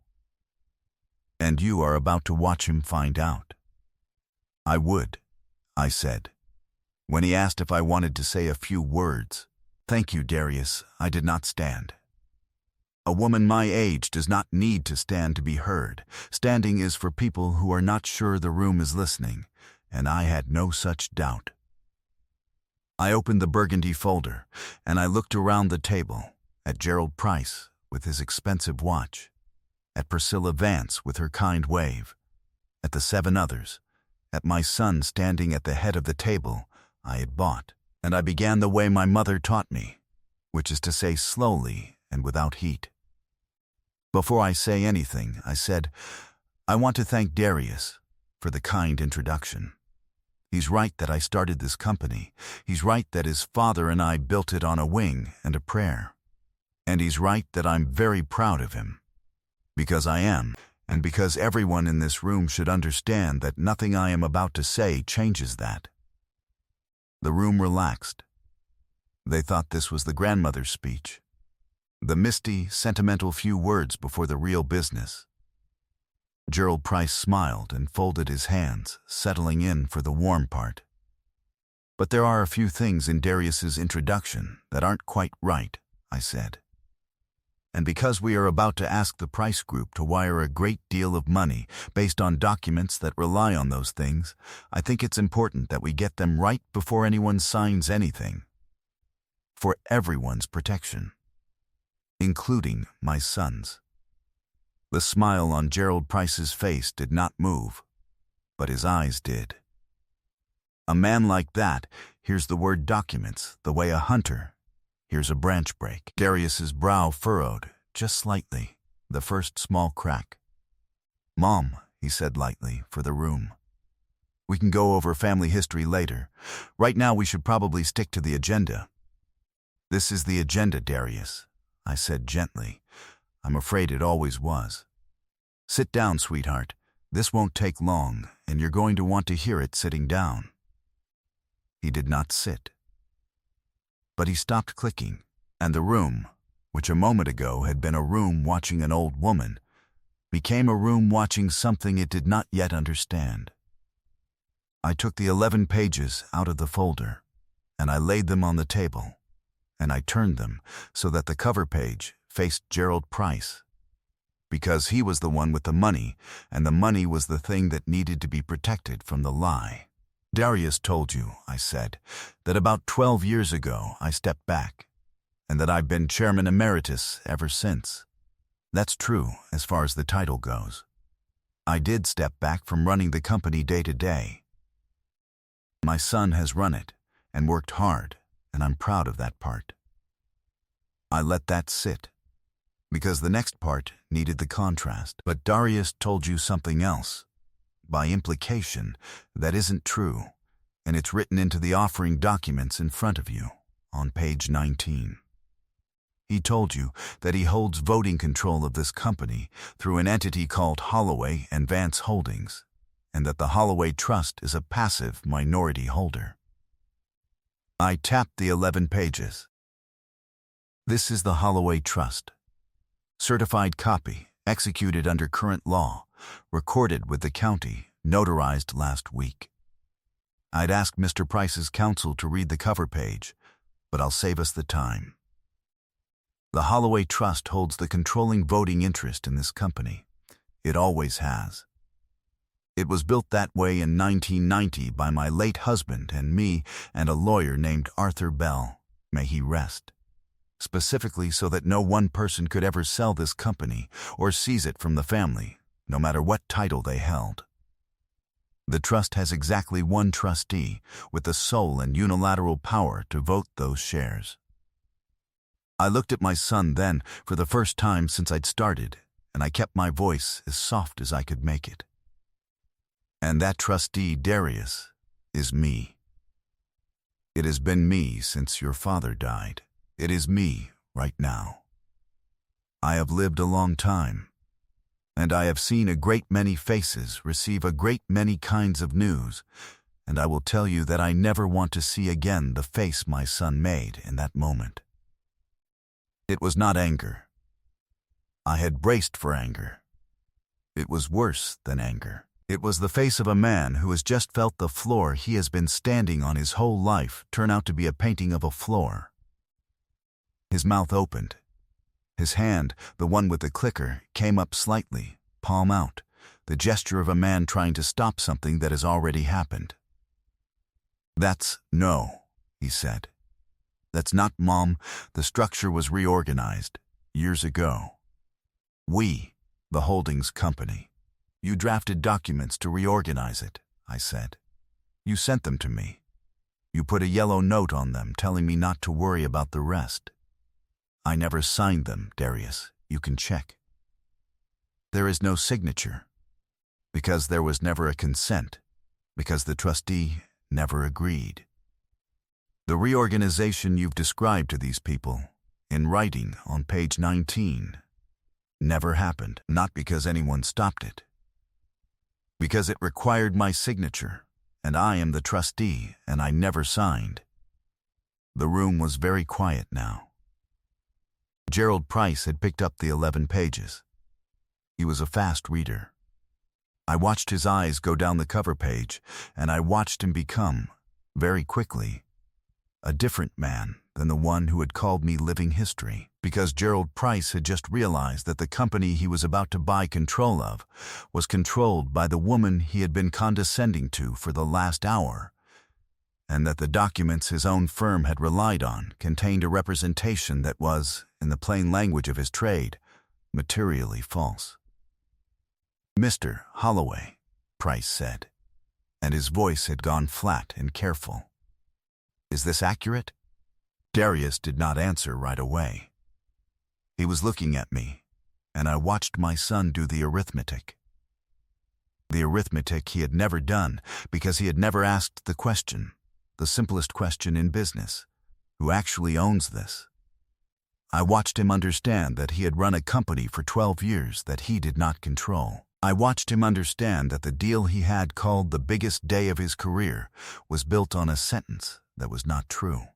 And you are about to watch him find out. "I would," I said, when he asked if I wanted to say a few words. "Thank you, Darius, I did not stand. A woman my age does not need to stand to be heard. Standing is for people who are not sure the room is listening, and I had no such doubt." I opened the burgundy folder, and I looked around the table, at Gerald Price with his expensive watch, at Priscilla Vance with her kind wave, at the 7 others, at my son standing at the head of the table I had bought, and I began the way my mother taught me, which is to say slowly and without heat. Before I say anything, I said, "I want to thank Darius for the kind introduction. He's right that I started this company. He's right that his father and I built it on a wing and a prayer. And he's right that I'm very proud of him. Because I am, and because everyone in this room should understand that nothing I am about to say changes that." The room relaxed. They thought this was the grandmother's speech, the misty, sentimental few words before the real business. Gerald Price smiled and folded his hands, settling in for the warm part. "But there are a few things in Darius's introduction that aren't quite right," I said. "And because we are about to ask the Price Group to wire a great deal of money based on documents that rely on those things, I think it's important that we get them right before anyone signs anything. For everyone's protection, including my son's." The smile on Gerald Price's face did not move, but his eyes did. A man like that hears the word documents the way a hunter hears a branch break. Darius's brow furrowed, just slightly, the first small crack. "Mom," he said lightly, for the room. "We can go over family history later. Right now we should probably stick to the agenda." "This is the agenda, Darius," I said gently. "I'm afraid it always was. Sit down, sweetheart. This won't take long, and you're going to want to hear it sitting down." He did not sit. But he stopped clicking, and the room, which a moment ago had been a room watching an old woman, became a room watching something it did not yet understand. I took the 11 pages out of the folder, and I laid them on the table, and I turned them so that the cover page faced Gerald Price, because he was the one with the money, and the money was the thing that needed to be protected from the lie. "Darius told you," I said, "that about 12 years ago I stepped back, and that I've been chairman emeritus ever since. That's true as far as the title goes. I did step back from running the company day to day. My son has run it and worked hard, and I'm proud of that part. I let that sit, because the next part needed the contrast. But Darius told you something else. By implication, that isn't true, and it's written into the offering documents in front of you, on page 19. He told you that he holds voting control of this company through an entity called Holloway and Vance Holdings, and that the Holloway Trust is a passive minority holder." I tapped the 11 pages. "This is the Holloway Trust. Certified copy, executed under current law, recorded with the county, notarized last week. I'd ask Mr. Price's counsel to read the cover page, but I'll save us the time. The Holloway Trust holds the controlling voting interest in this company. It always has. It was built that way in 1990 by my late husband and me and a lawyer named Arthur Bell, may he rest, specifically so that no one person could ever sell this company or seize it from the family, no matter what title they held. The trust has exactly one trustee with the sole and unilateral power to vote those shares. I looked at my son then for the first time since I'd started, and I kept my voice as soft as I could make it. And that trustee, Darius, is me. It has been me since your father died. It is me right now. I have lived a long time, and I have seen a great many faces receive a great many kinds of news, and I will tell you that I never want to see again the face my son made in that moment. It was not anger. I had braced for anger. It was worse than anger. It was the face of a man who has just felt the floor he has been standing on his whole life turn out to be a painting of a floor. His mouth opened. His hand, the one with the clicker, came up slightly, palm out, the gesture of a man trying to stop something that has already happened. "That's no," he said. "That's not, Mom. The structure was reorganized years ago. We, the holdings company. You drafted documents to reorganize it," I said. "You sent them to me. You put a yellow note on them telling me not to worry about the rest. I never signed them, Darius. You can check. There is no signature, because there was never a consent, because the trustee never agreed. The reorganization you've described to these people, in writing on page 19, never happened, not because anyone stopped it. Because it required my signature, and I am the trustee, and I never signed." The room was very quiet now. Gerald Price had picked up the 11 pages. He was a fast reader. I watched his eyes go down the cover page, and I watched him become, very quickly, a different man than the one who had called me living history, because Gerald Price had just realized that the company he was about to buy control of was controlled by the woman he had been condescending to for the last hour, and that the documents his own firm had relied on contained a representation that was, in the plain language of his trade, materially false. "Mr. Holloway," Price said, and his voice had gone flat and careful. "Is this accurate?" Darius did not answer right away. He was looking at me, and I watched my son do the arithmetic. The arithmetic he had never done because he had never asked the question, the simplest question in business: who actually owns this? I watched him understand that he had run a company for 12 years that he did not control. I watched him understand that the deal he had called the biggest day of his career was built on a sentence that was not true.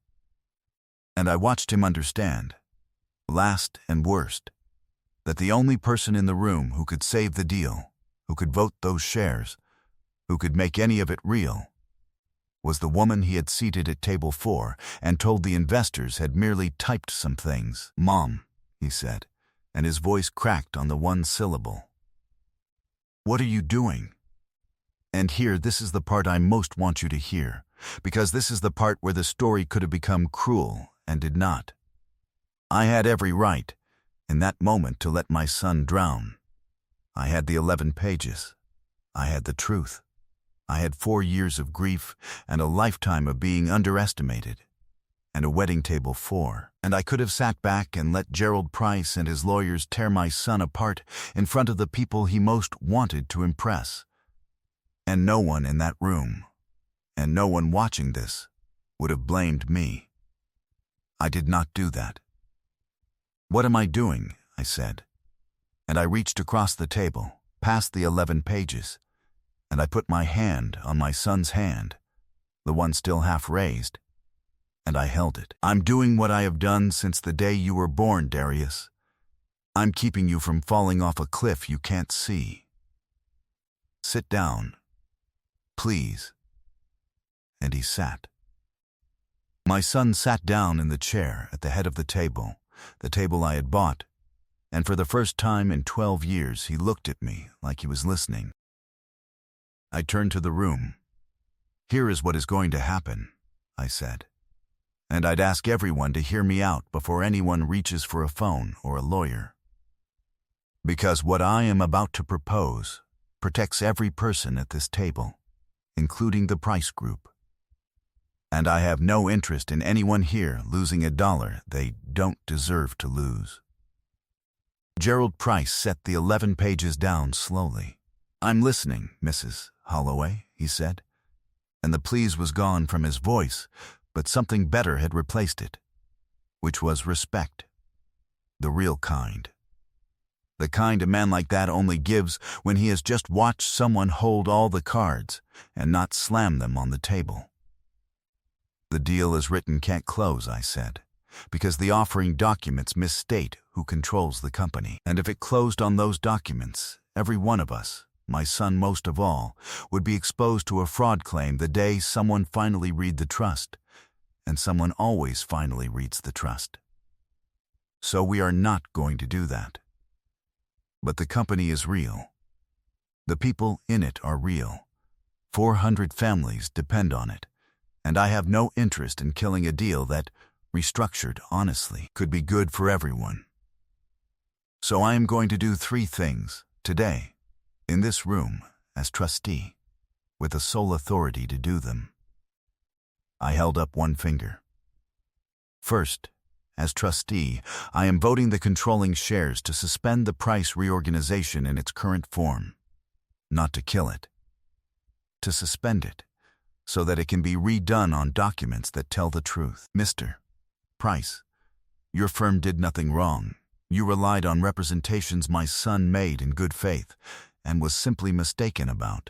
And I watched him understand, last and worst, that the only person in the room who could save the deal, who could vote those shares, who could make any of it real, was the woman he had seated at table 4 and told the investors had merely typed some things. "Mom," he said, and his voice cracked on the one syllable. "What are you doing?" And here, this is the part I most want you to hear, because this is the part where the story could have become cruel and did not. I had every right, in that moment, to let my son drown. I had the 11 pages. I had the truth. I had 4 years of grief and a lifetime of being underestimated, and a wedding table 4. And I could have sat back and let Gerald Price and his lawyers tear my son apart in front of the people he most wanted to impress. And no one in that room, and no one watching this, would have blamed me. I did not do that. "What am I doing?" I said. And I reached across the table, past the 11 pages, and I put my hand on my son's hand, the one still half raised, and I held it. "I'm doing what I have done since the day you were born, Darius. I'm keeping you from falling off a cliff you can't see. Sit down, please." And he sat. My son sat down in the chair at the head of the table I had bought, and for the first time in 12 years he looked at me like he was listening. I turned to the room. "Here is what is going to happen," I said. And I'd ask everyone to hear me out before anyone reaches for a phone or a lawyer. Because what I am about to propose protects every person at this table, including the Price Group. And I have no interest in anyone here losing a dollar they don't deserve to lose. Gerald Price set the 11 pages down slowly. "I'm listening, Mrs. Holloway," he said, and the please was gone from his voice, but something better had replaced it, which was respect. The real kind. The kind a man like that only gives when he has just watched someone hold all the cards and not slam them on the table. "The deal as written can't close," I said, "because the offering documents misstate who controls the company. And if it closed on those documents, every one of us, my son most of all, would be exposed to a fraud claim the day someone finally read the trust, and someone always finally reads the trust. So we are not going to do that. But the company is real. The people in it are real. 400 families depend on it, and I have no interest in killing a deal that, restructured honestly, could be good for everyone. So I am going to do 3 things today, in this room, as trustee, with the sole authority to do them." I held up one finger. "First, as trustee, I am voting the controlling shares to suspend the Price reorganization in its current form. Not to kill it. To suspend it, so that it can be redone on documents that tell the truth. Mr. Price, your firm did nothing wrong. You relied on representations my son made in good faith and was simply mistaken about.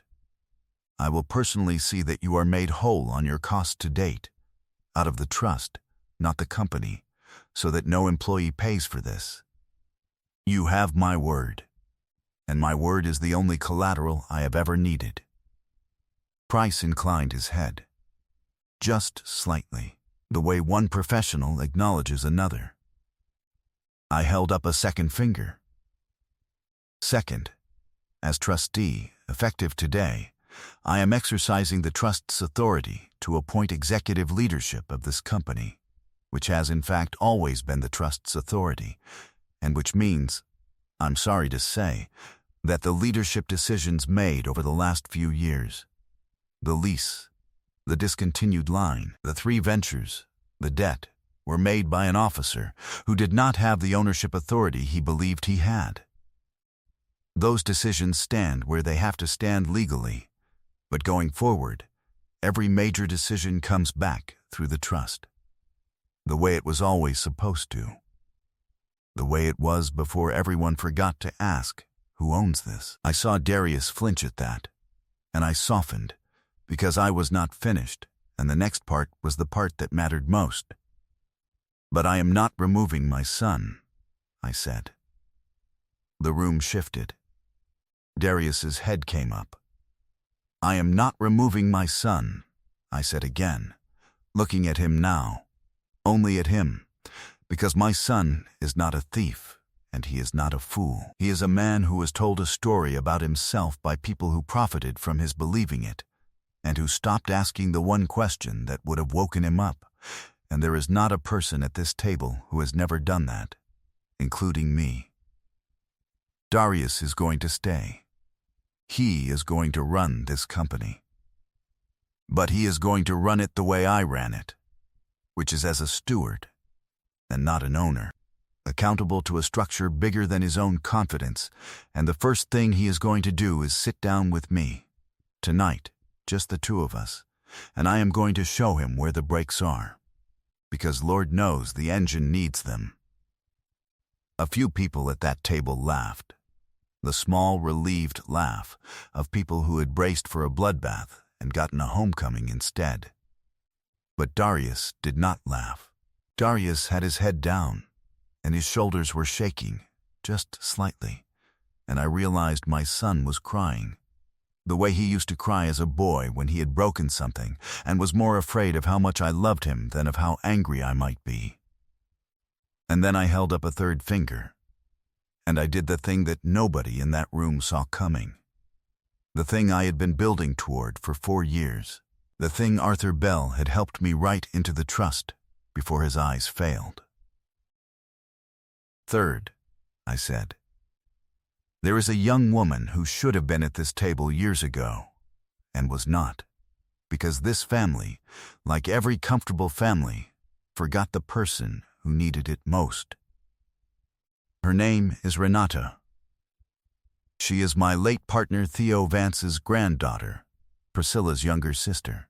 I will personally see that you are made whole on your costs to date, out of the trust, not the company, so that no employee pays for this. You have my word, and my word is the only collateral I have ever needed." Price inclined his head, just slightly, the way one professional acknowledges another. I held up a second finger. "Second, as trustee, effective today, I am exercising the trust's authority to appoint executive leadership of this company, which has in fact always been the trust's authority, and which means, I'm sorry to say, that the leadership decisions made over the last few years, the lease, the discontinued line, the 3 ventures, the debt, were made by an officer who did not have the ownership authority he believed he had. Those decisions stand where they have to stand legally, but going forward, every major decision comes back through the trust. The way it was always supposed to. The way it was before everyone forgot to ask, who owns this? I saw Darius flinch at that, and I softened, because I was not finished, and the next part was the part that mattered most. But I am not removing my son, I said. The room shifted. Darius's head came up. I am not removing my son, I said again, looking at him now, only at him, because my son is not a thief, and he is not a fool. He is a man who was told a story about himself by people who profited from his believing it, and who stopped asking the one question that would have woken him up, and there is not a person at this table who has never done that, including me. Darius is going to stay. He is going to run this company. But he is going to run it the way I ran it, which is as a steward, and not an owner, accountable to a structure bigger than his own confidence, and the first thing he is going to do is sit down with me, tonight, just the two of us, and I am going to show him where the brakes are, because Lord knows the engine needs them. A few people at that table laughed, the small, relieved laugh of people who had braced for a bloodbath and gotten a homecoming instead. But Darius did not laugh. Darius had his head down, and his shoulders were shaking, just slightly, and I realized my son was crying, the way he used to cry as a boy when he had broken something and was more afraid of how much I loved him than of how angry I might be. And then I held up a third finger, and I did the thing that nobody in that room saw coming, the thing I had been building toward for 4 years, the thing Arthur Bell had helped me write into the trust before his eyes failed. Third, I said, there is a young woman who should have been at this table years ago, and was not, because this family, like every comfortable family, forgot the person who needed it most. Her name is Renata. She is my late partner Theo Vance's granddaughter, Priscilla's younger sister.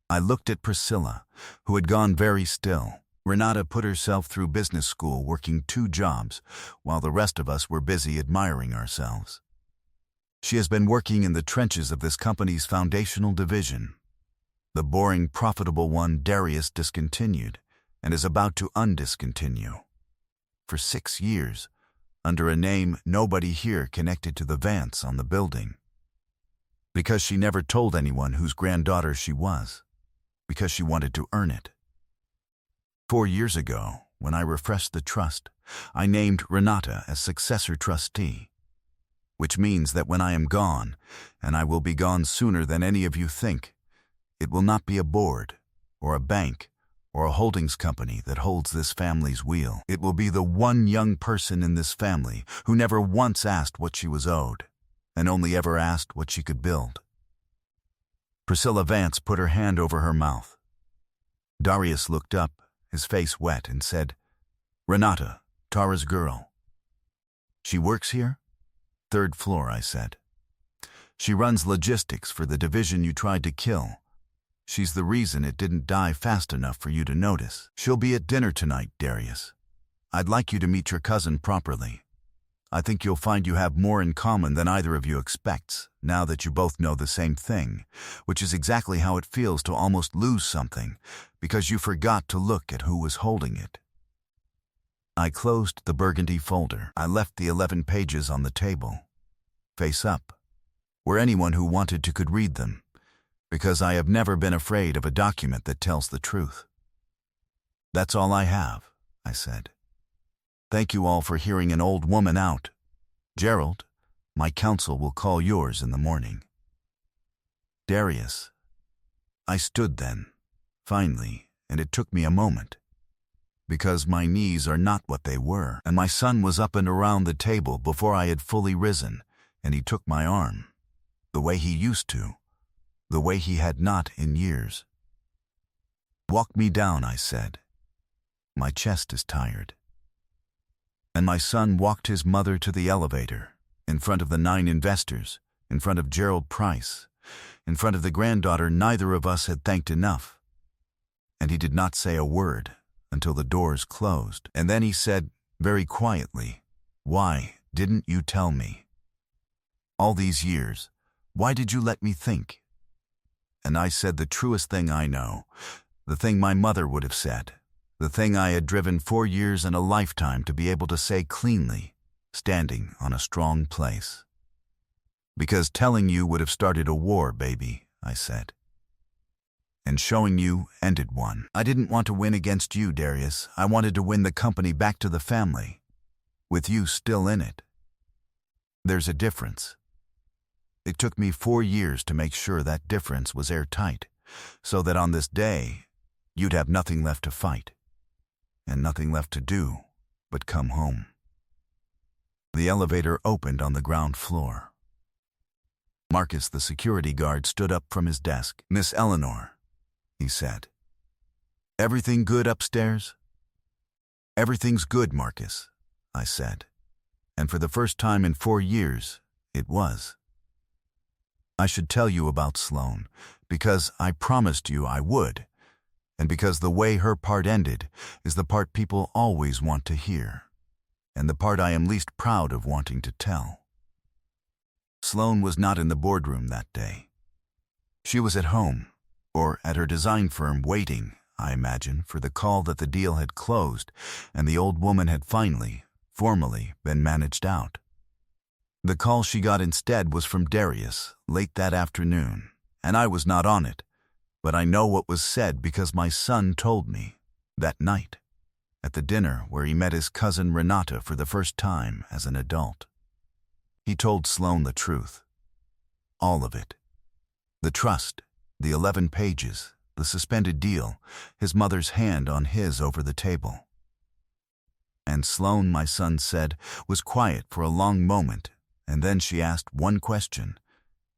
I looked at Priscilla, who had gone very still. Renata put herself through business school working 2 jobs, while the rest of us were busy admiring ourselves. She has been working in the trenches of this company's foundational division. The boring, profitable one Darius discontinued, and is about to undiscontinue. For 6 years, under a name nobody here connected to the Vance on the building. Because she never told anyone whose granddaughter she was, because she wanted to earn it. 4 years ago, when I refreshed the trust, I named Renata as successor trustee, which means that when I am gone, and I will be gone sooner than any of you think, it will not be a board, or a bank, or a holdings company that holds this family's wheel. It will be the one young person in this family who never once asked what she was owed, and only ever asked what she could build. Priscilla Vance put her hand over her mouth. Darius looked up, his face wet, and said, Renata, Tara's girl. She works here? 3rd floor, I said. She runs logistics for the division you tried to kill. She's the reason it didn't die fast enough for you to notice. She'll be at dinner tonight, Darius. I'd like you to meet your cousin properly. I think you'll find you have more in common than either of you expects, now that you both know the same thing, which is exactly how it feels to almost lose something, because you forgot to look at who was holding it. I closed the burgundy folder. I left the 11 pages on the table, face up, where anyone who wanted to could read them, because I have never been afraid of a document that tells the truth. That's all I have, I said. Thank you all for hearing an old woman out. Gerald, my counsel will call yours in the morning. Darius. I stood then, finally, and it took me a moment, because my knees are not what they were, and my son was up and around the table before I had fully risen, and he took my arm, the way he used to, the way he had not in years. Walk me down, I said. My chest is tired. And my son walked his mother to the elevator, In front of the 9 investors, in front of Gerald Price, in front of the granddaughter neither of us had thanked enough. And he did not say a word until the doors closed. And then he said, very quietly, "Why didn't you tell me? All these years, why did you let me think?" And I said the truest thing I know, the thing my mother would have said, the thing I had driven 4 years and a lifetime to be able to say cleanly, standing on a strong place. "Because telling you would have started a war, baby," I said. "And showing you ended one. I didn't want to win against you, Darius. I wanted to win the company back to the family, with you still in it. There's a difference. It took me 4 years to make sure that difference was airtight, so that on this day, you'd have nothing left to fight, and nothing left to do but come home." The elevator opened on the ground floor. Marcus, the security guard, stood up from his desk. "Miss Eleanor," he said. "Everything good upstairs?" "Everything's good, Marcus," I said. And for the first time in 4 years, it was. I should tell you about Sloane, because I promised you I would, and because the way her part ended is the part people always want to hear, and the part I am least proud of wanting to tell. Sloane was not in the boardroom that day. She was at home, or at her design firm, waiting, I imagine, for the call that the deal had closed and the old woman had finally, formally, been managed out. The call she got instead was from Darius, late that afternoon, and I was not on it, but I know what was said because my son told me, that night, at the dinner where he met his cousin Renata for the first time as an adult. He told Sloane the truth. All of it. The trust, the 11 pages, the suspended deal, his mother's hand on his over the table. And Sloane, my son said, was quiet for a long moment, and then she asked one question,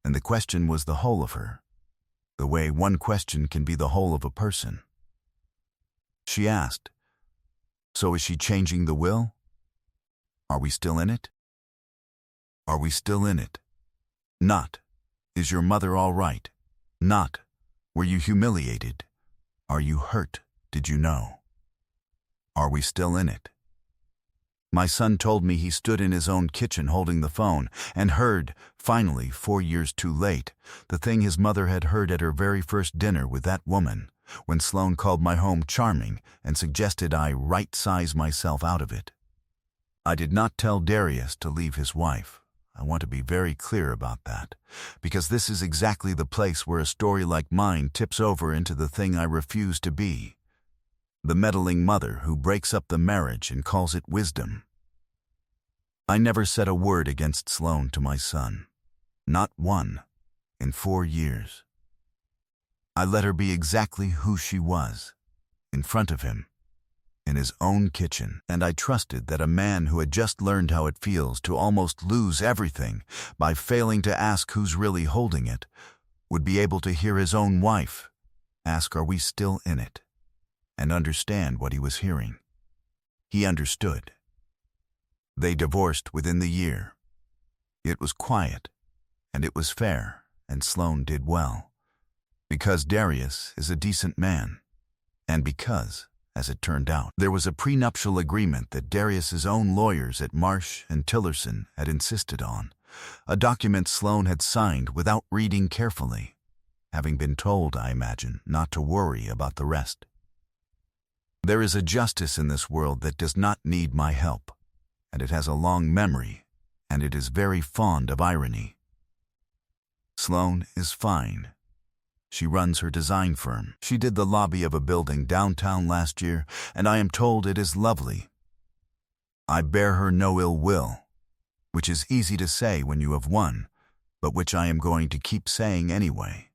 and the question was the whole of her, the way one question can be the whole of a person. She asked, "So is she changing the will? Are we still in it? Are we still in it? Not, is your mother all right? Not, were you humiliated? Are you hurt? Did you know? Are we still in it?" My son told me he stood in his own kitchen holding the phone and heard, finally, 4 years too late, the thing his mother had heard at her very first dinner with that woman, when Sloane called my home charming and suggested I right-size myself out of it. I did not tell Darius to leave his wife. I want to be very clear about that, because this is exactly the place where a story like mine tips over into the thing I refuse to be. The meddling mother who breaks up the marriage and calls it wisdom. I never said a word against Sloane to my son. Not one, in 4 years. I let her be exactly who she was, in front of him, in his own kitchen, and I trusted that a man who had just learned how it feels to almost lose everything by failing to ask who's really holding it would be able to hear his own wife ask, "Are we still in it?" and understand what he was hearing. He understood. They divorced within the year. It was quiet, and it was fair, and Sloane did well. Because Darius is a decent man, and because, as it turned out, there was a prenuptial agreement that Darius's own lawyers at Marsh and Tillerson had insisted on, a document Sloane had signed without reading carefully, having been told, I imagine, not to worry about the rest. There is a justice in this world that does not need my help, and it has a long memory, and it is very fond of irony. Sloane is fine. She runs her design firm. She did the lobby of a building downtown last year, and I am told it is lovely. I bear her no ill will, which is easy to say when you have won, but which I am going to keep saying anyway.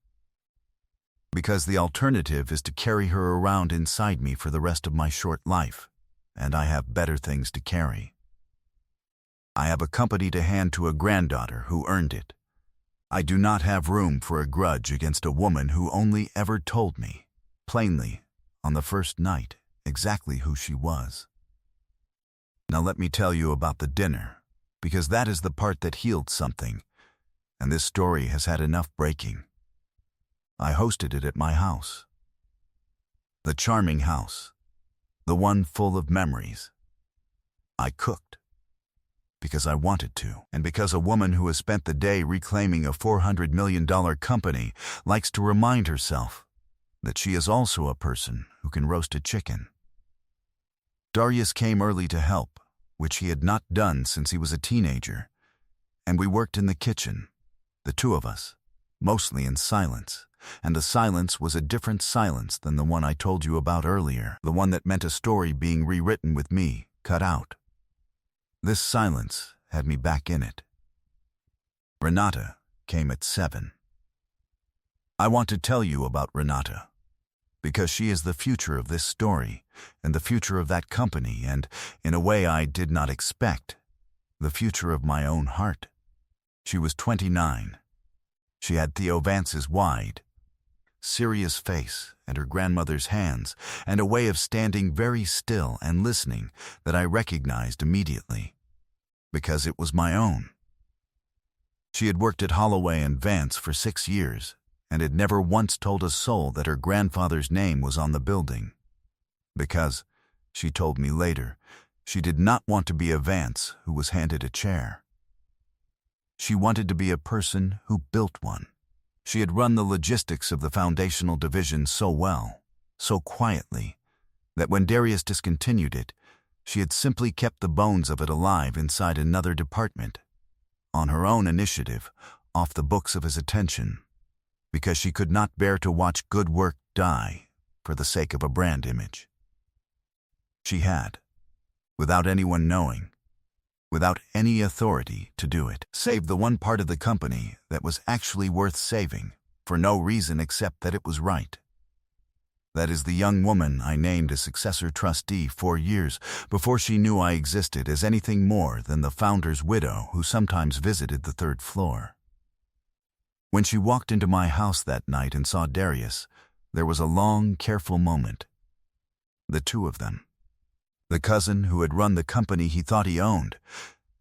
Because the alternative is to carry her around inside me for the rest of my short life, and I have better things to carry. I have a company to hand to a granddaughter who earned it. I do not have room for a grudge against a woman who only ever told me, plainly, on the first night, exactly who she was. Now let me tell you about the dinner, because that is the part that healed something, and this story has had enough breaking. I hosted it at my house. The charming house, the one full of memories. I cooked because I wanted to, and because a woman who has spent the day reclaiming a $400 million company likes to remind herself that she is also a person who can roast a chicken. Darius came early to help, which he had not done since he was a teenager, and we worked in the kitchen, the two of us, mostly in silence, and the silence was a different silence than the one I told you about earlier, the one that meant a story being rewritten with me cut out. This silence had me back in it. Renata came at 7. I want to tell you about Renata, because she is the future of this story, and the future of that company, and, in a way I did not expect, the future of my own heart. She was 29. She had Theo Vance's wide, serious face and her grandmother's hands, and a way of standing very still and listening that I recognized immediately, because it was my own. She had worked at Holloway and Vance for 6 years, and had never once told a soul that her grandfather's name was on the building, because, she told me later, she did not want to be a Vance who was handed a chair. She wanted to be a person who built one. She had run the logistics of the foundational division so well, so quietly, that when Darius discontinued it, she had simply kept the bones of it alive inside another department, on her own initiative, off the books of his attention, because she could not bear to watch good work die for the sake of a brand image. She had, without anyone knowing, without any authority to do it, saved the one part of the company that was actually worth saving, for no reason except that it was right. That is the young woman I named as successor trustee 4 years before she knew I existed as anything more than the founder's widow who sometimes visited the 3rd floor. When she walked into my house that night and saw Darius, there was a long, careful moment. The two of them. The cousin who had run the company he thought he owned,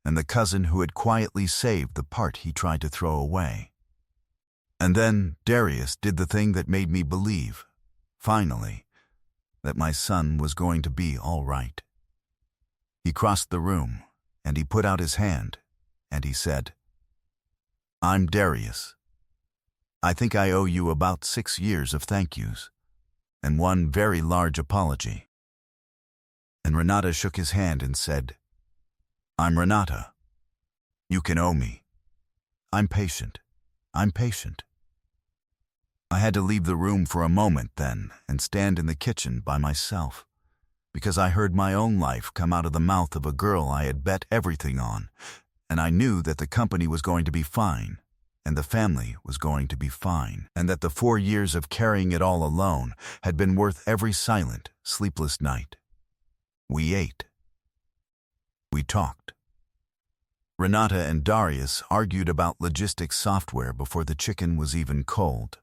and the cousin who had quietly saved the part he tried to throw away. And then Darius did the thing that made me believe, finally, that my son was going to be all right. He crossed the room, and he put out his hand, and he said, "I'm Darius. I think I owe you about 6 years of thank yous, and one very large apology." And Renata shook his hand and said, "I'm Renata. You can owe me. I'm patient. I'm patient." I had to leave the room for a moment then and stand in the kitchen by myself, because I heard my own life come out of the mouth of a girl I had bet everything on, and I knew that the company was going to be fine, and the family was going to be fine, and that the 4 years of carrying it all alone had been worth every silent, sleepless night. We ate. We talked. Renata and Darius argued about logistics software before the chicken was even cold,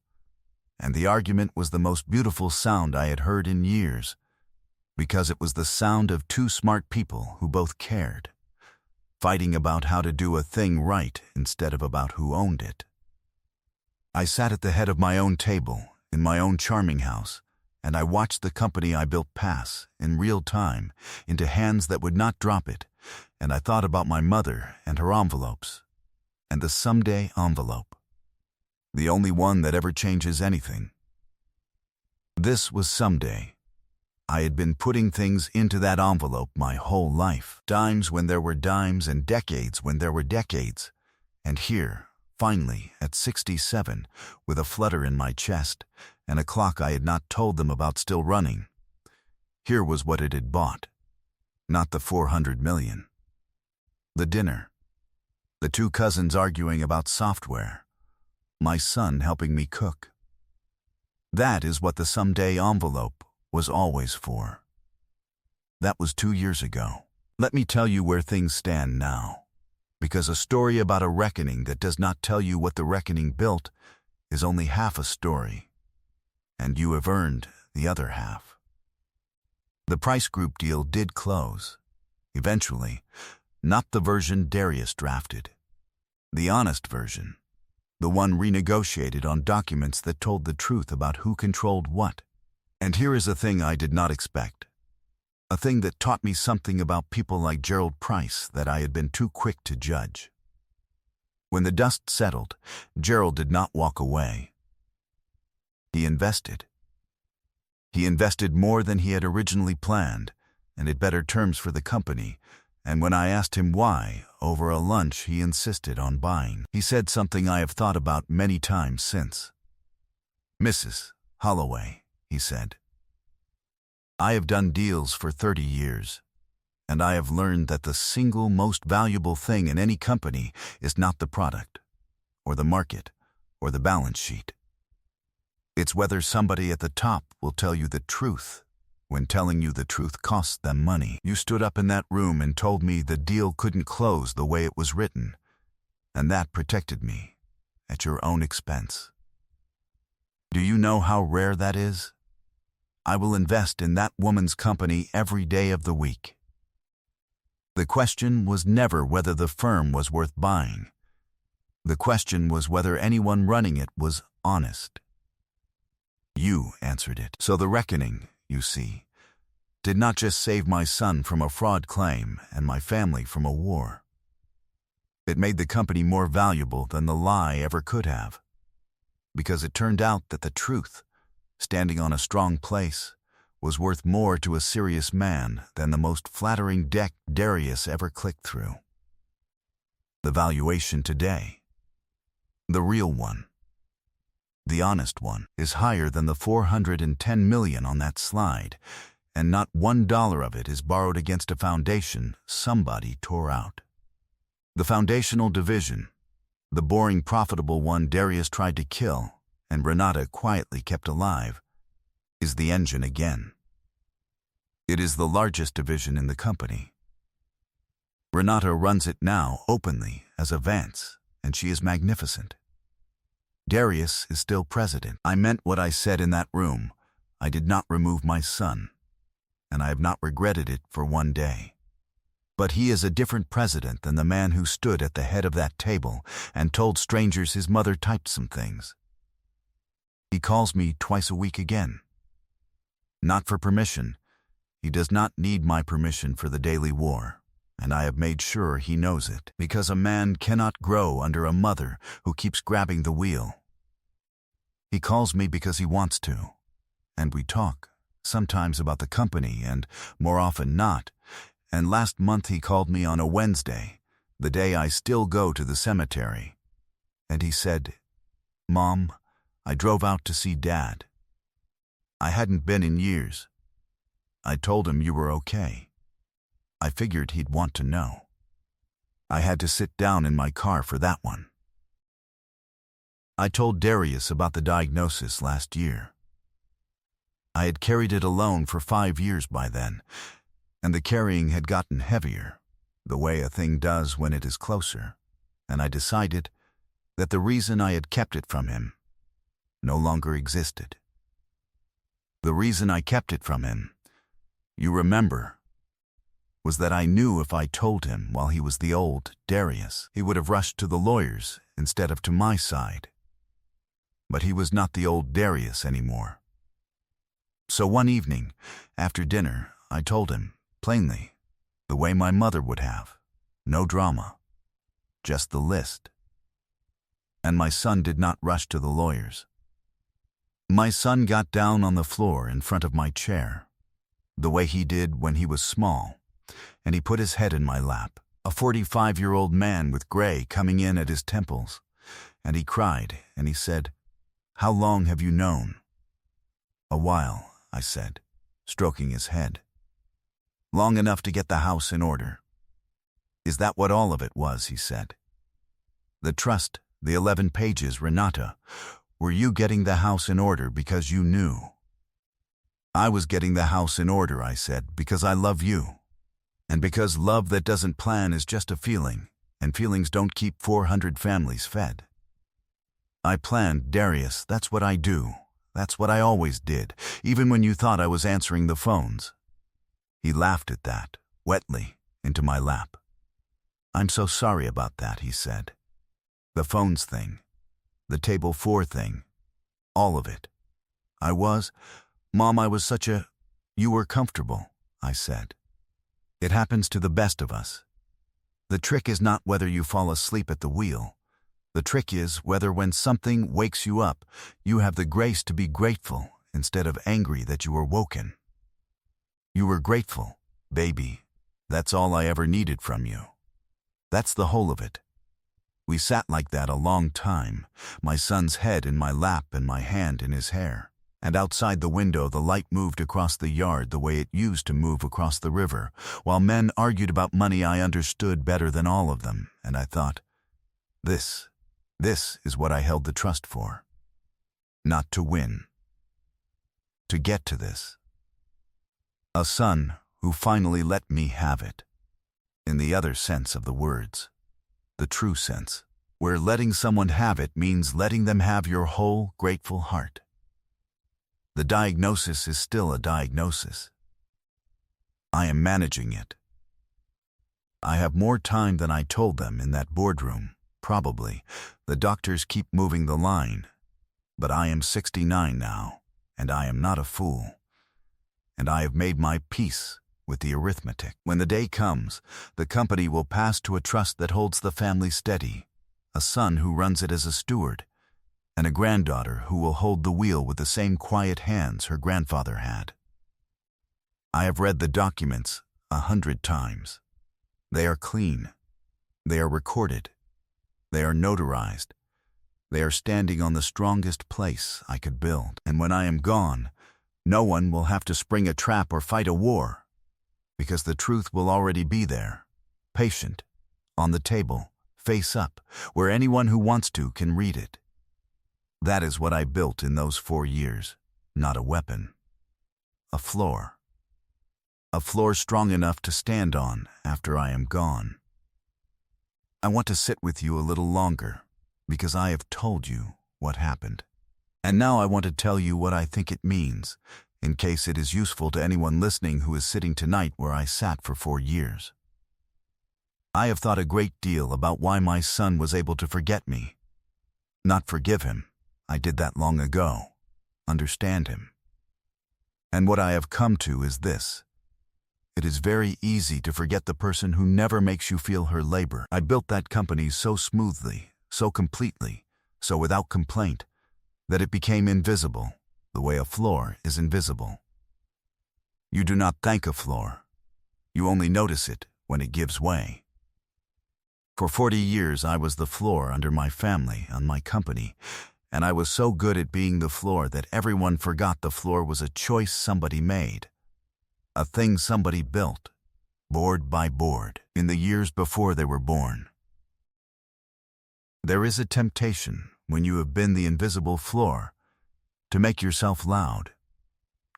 and the argument was the most beautiful sound I had heard in years, because it was the sound of 2 smart people who both cared, fighting about how to do a thing right instead of about who owned it. I sat at the head of my own table in my own charming house, and I watched the company I built pass, in real time, into hands that would not drop it, and I thought about my mother and her envelopes, and the someday envelope, the only one that ever changes anything. This was someday. I had been putting things into that envelope my whole life, dimes when there were dimes and decades when there were decades, and here, finally, at 67, with a flutter in my chest, and a clock I had not told them about still running, here was what it had bought. Not the 400 million. The dinner. The 2 cousins arguing about software. My son helping me cook. That is what the someday envelope was always for. That was 2 years ago. Let me tell you where things stand now, because a story about a reckoning that does not tell you what the reckoning built is only half a story, and you have earned the other half. The Price Group deal did close, eventually, Not the version Darius drafted. The honest version. The one renegotiated on documents that told the truth about who controlled what. And here is a thing I did not expect. A thing that taught me something about people like Gerald Price that I had been too quick to judge. When the dust settled, Gerald did not walk away. He invested. He invested more than he had originally planned, and at better terms for the company, and when I asked him why, over a lunch he insisted on buying. He said something I have thought about many times since. "Mrs. Holloway," he said, "I have done deals for 30 years, and I have learned that the single most valuable thing in any company is not the product, or the market, or the balance sheet. It's whether somebody at the top will tell you the truth when telling you the truth costs them money. You stood up in that room and told me the deal couldn't close the way it was written, and that protected me, at your own expense. Do you know how rare that is? I will invest in that woman's company every day of the week." The question was never whether the firm was worth buying. The question was whether anyone running it was honest. You answered it. So the reckoning, you see, did not just save my son from a fraud claim and my family from a war. It made the company more valuable than the lie ever could have, because it turned out that the truth, standing on a strong place, was worth more to a serious man than the most flattering deck Darius ever clicked through. The valuation today, the real one, the honest one, is higher than the $410 million on that slide, and not $1 of it is borrowed against a foundation somebody tore out. The foundational division, the boring profitable one Darius tried to kill and Renata quietly kept alive, is the engine again. It is the largest division in the company. Renata runs it now openly as a Vance, and she is magnificent. Darius is still president. I meant what I said in that room. I did not remove my son, and I have not regretted it for one day. But he is a different president than the man who stood at the head of that table and told strangers his mother typed some things. He calls me twice a week again. Not for permission. He does not need my permission for the daily war, and I have made sure he knows it, because a man cannot grow under a mother who keeps grabbing the wheel. He calls me because he wants to, and we talk, sometimes about the company and more often not, and last month he called me on a Wednesday, the day I still go to the cemetery, and he said, "Mom, I drove out to see Dad. I hadn't been in years. I told him you were okay. I figured he'd want to know. I had to sit down in my car for that one." I told Darius about the diagnosis last year. I had carried it alone for 5 years by then, and the carrying had gotten heavier, the way a thing does when it is closer, and I decided that the reason I had kept it from him no longer existed. The reason I kept it from him, you remember, was that I knew if I told him while he was the old Darius, he would have rushed to the lawyers instead of to my side. But he was not the old Darius anymore. So one evening, after dinner, I told him, plainly, the way my mother would have, no drama, just the list. And my son did not rush to the lawyers. My son got down on the floor in front of my chair, the way he did when he was small, and he put his head in my lap, a 45-year-old man with gray coming in at his temples, and he cried, and he said, "How long have you known?" "A while," I said, stroking his head. "Long enough to get the house in order." "Is that what all of it was?" he said. "The trust, the 11 pages, Renata. Were you getting the house in order because you knew?" "I was getting the house in order," I said, "because I love you. And because love that doesn't plan is just a feeling, and feelings don't keep 400 families fed. I planned, Darius, that's what I do. That's what I always did, even when you thought I was answering the phones." He laughed at that, wetly, into my lap. "I'm so sorry about that," he said. "The phones thing, the table 4 thing, all of it. Mom, I was such a... You were comfortable," I said. "It happens to the best of us. The trick is not whether you fall asleep at the wheel. The trick is whether when something wakes you up, you have the grace to be grateful instead of angry that you were woken. You were grateful, baby. That's all I ever needed from you. That's the whole of it." We sat like that a long time, my son's head in my lap and my hand in his hair. And outside the window the light moved across the yard the way it used to move across the river. While men argued about money, I understood better than all of them, and I thought, this is what I held the trust for. Not to win. To get to this. A son who finally let me have it. In the other sense of the words. The true sense, where letting someone have it means letting them have your whole grateful heart. The diagnosis is still a diagnosis. I am managing it. I have more time than I told them in that boardroom, probably. The doctors keep moving the line. But I am 69 now, and I am not a fool. And I have made my peace with the arithmetic. When the day comes, the company will pass to a trust that holds the family steady, a son who runs it as a steward, and a granddaughter who will hold the wheel with the same quiet hands her grandfather had. I have read the documents 100 times. They are clean. They are recorded. They are notarized. They are standing on the strongest place I could build. And when I am gone, no one will have to spring a trap or fight a war, because the truth will already be there, patient, on the table, face up, where anyone who wants to can read it. That is what I built in those 4 years, not a weapon. A floor. A floor strong enough to stand on after I am gone. I want to sit with you a little longer, because I have told you what happened. And now I want to tell you what I think it means, in case it is useful to anyone listening who is sitting tonight where I sat for 4 years. I have thought a great deal about why my son was able to forget me. Not forgive him. I did that long ago. Understand him. And what I have come to is this. It is very easy to forget the person who never makes you feel her labor. I built that company so smoothly, so completely, so without complaint, that it became invisible, the way a floor is invisible. You do not thank a floor. You only notice it when it gives way. For 40 years I was the floor under my family, on my company, and I was so good at being the floor that everyone forgot the floor was a choice somebody made, a thing somebody built, board by board, in the years before they were born. There is a temptation, when you have been the invisible floor, to make yourself loud,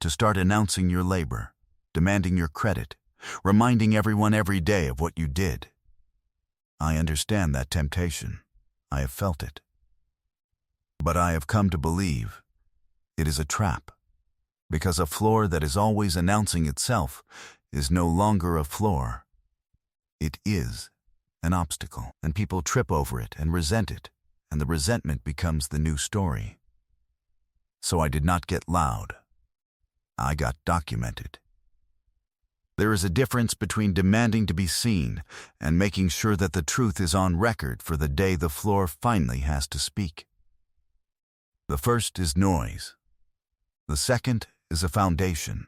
to start announcing your labor, demanding your credit, reminding everyone every day of what you did. I understand that temptation. I have felt it. But I have come to believe it is a trap, because a floor that is always announcing itself is no longer a floor. It is an obstacle, and people trip over it and resent it, and the resentment becomes the new story. So I did not get loud. I got documented. There is a difference between demanding to be seen and making sure that the truth is on record for the day the floor finally has to speak. The first is noise. The second is a foundation.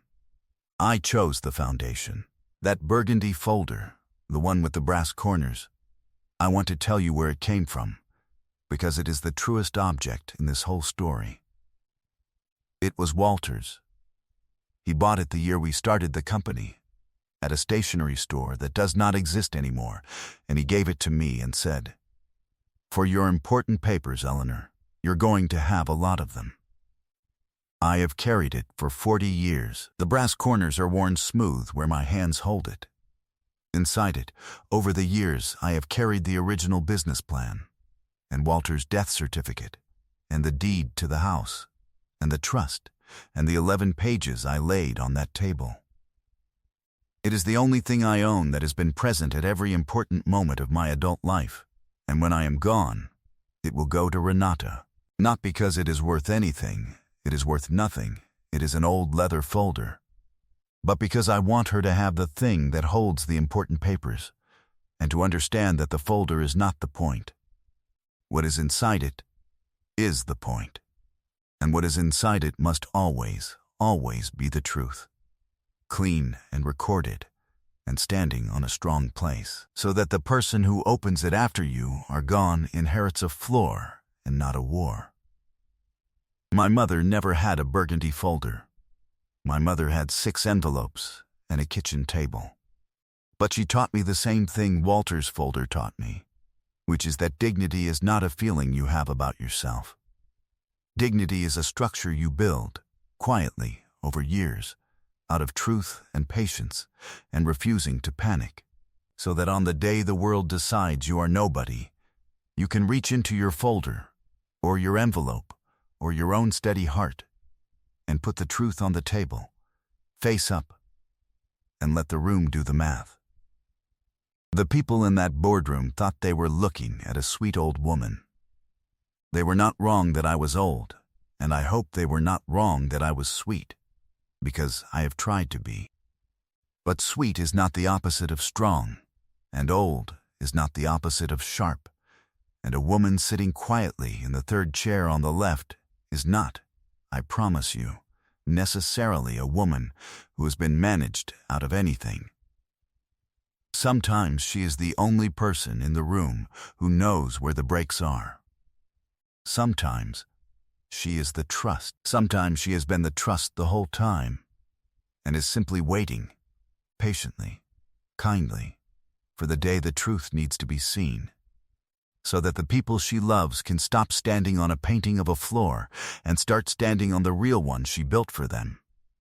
I chose the foundation, that burgundy folder, the one with the brass corners. I want to tell you where it came from, because it is the truest object in this whole story. It was Walter's. He bought it the year we started the company, at a stationery store that does not exist anymore, and he gave it to me and said, "For your important papers, Eleanor, you're going to have a lot of them." I have carried it for 40 years. The brass corners are worn smooth where my hands hold it. Inside it, over the years, I have carried the original business plan, and Walter's death certificate, and the deed to the house, and the trust, and the 11 pages I laid on that table. It is the only thing I own that has been present at every important moment of my adult life. And when I am gone, it will go to Renata. Not because it is worth anything, it is worth nothing, it is an old leather folder. But because I want her to have the thing that holds the important papers, and to understand that the folder is not the point. What is inside it is the point. And what is inside it must always, always be the truth. Clean and recorded, and standing on a strong place, so that the person who opens it after you are gone inherits a floor and not a war. My mother never had a burgundy folder. My mother had 6 envelopes and a kitchen table. But she taught me the same thing Walter's folder taught me, which is that dignity is not a feeling you have about yourself. Dignity is a structure you build, quietly, over years, out of truth and patience, and refusing to panic, so that on the day the world decides you are nobody, you can reach into your folder, or your envelope, or your own steady heart, and put the truth on the table, face up, and let the room do the math. The people in that boardroom thought they were looking at a sweet old woman. They were not wrong that I was old, and I hope they were not wrong that I was sweet, because I have tried to be. But sweet is not the opposite of strong, and old is not the opposite of sharp, and a woman sitting quietly in the 3rd chair on the left is not, I promise you, necessarily a woman who has been managed out of anything. Sometimes she is the only person in the room who knows where the breaks are. Sometimes she is the trust. Sometimes she has been the trust the whole time and is simply waiting, patiently, kindly, for the day the truth needs to be seen, so that the people she loves can stop standing on a painting of a floor and start standing on the real one she built for them,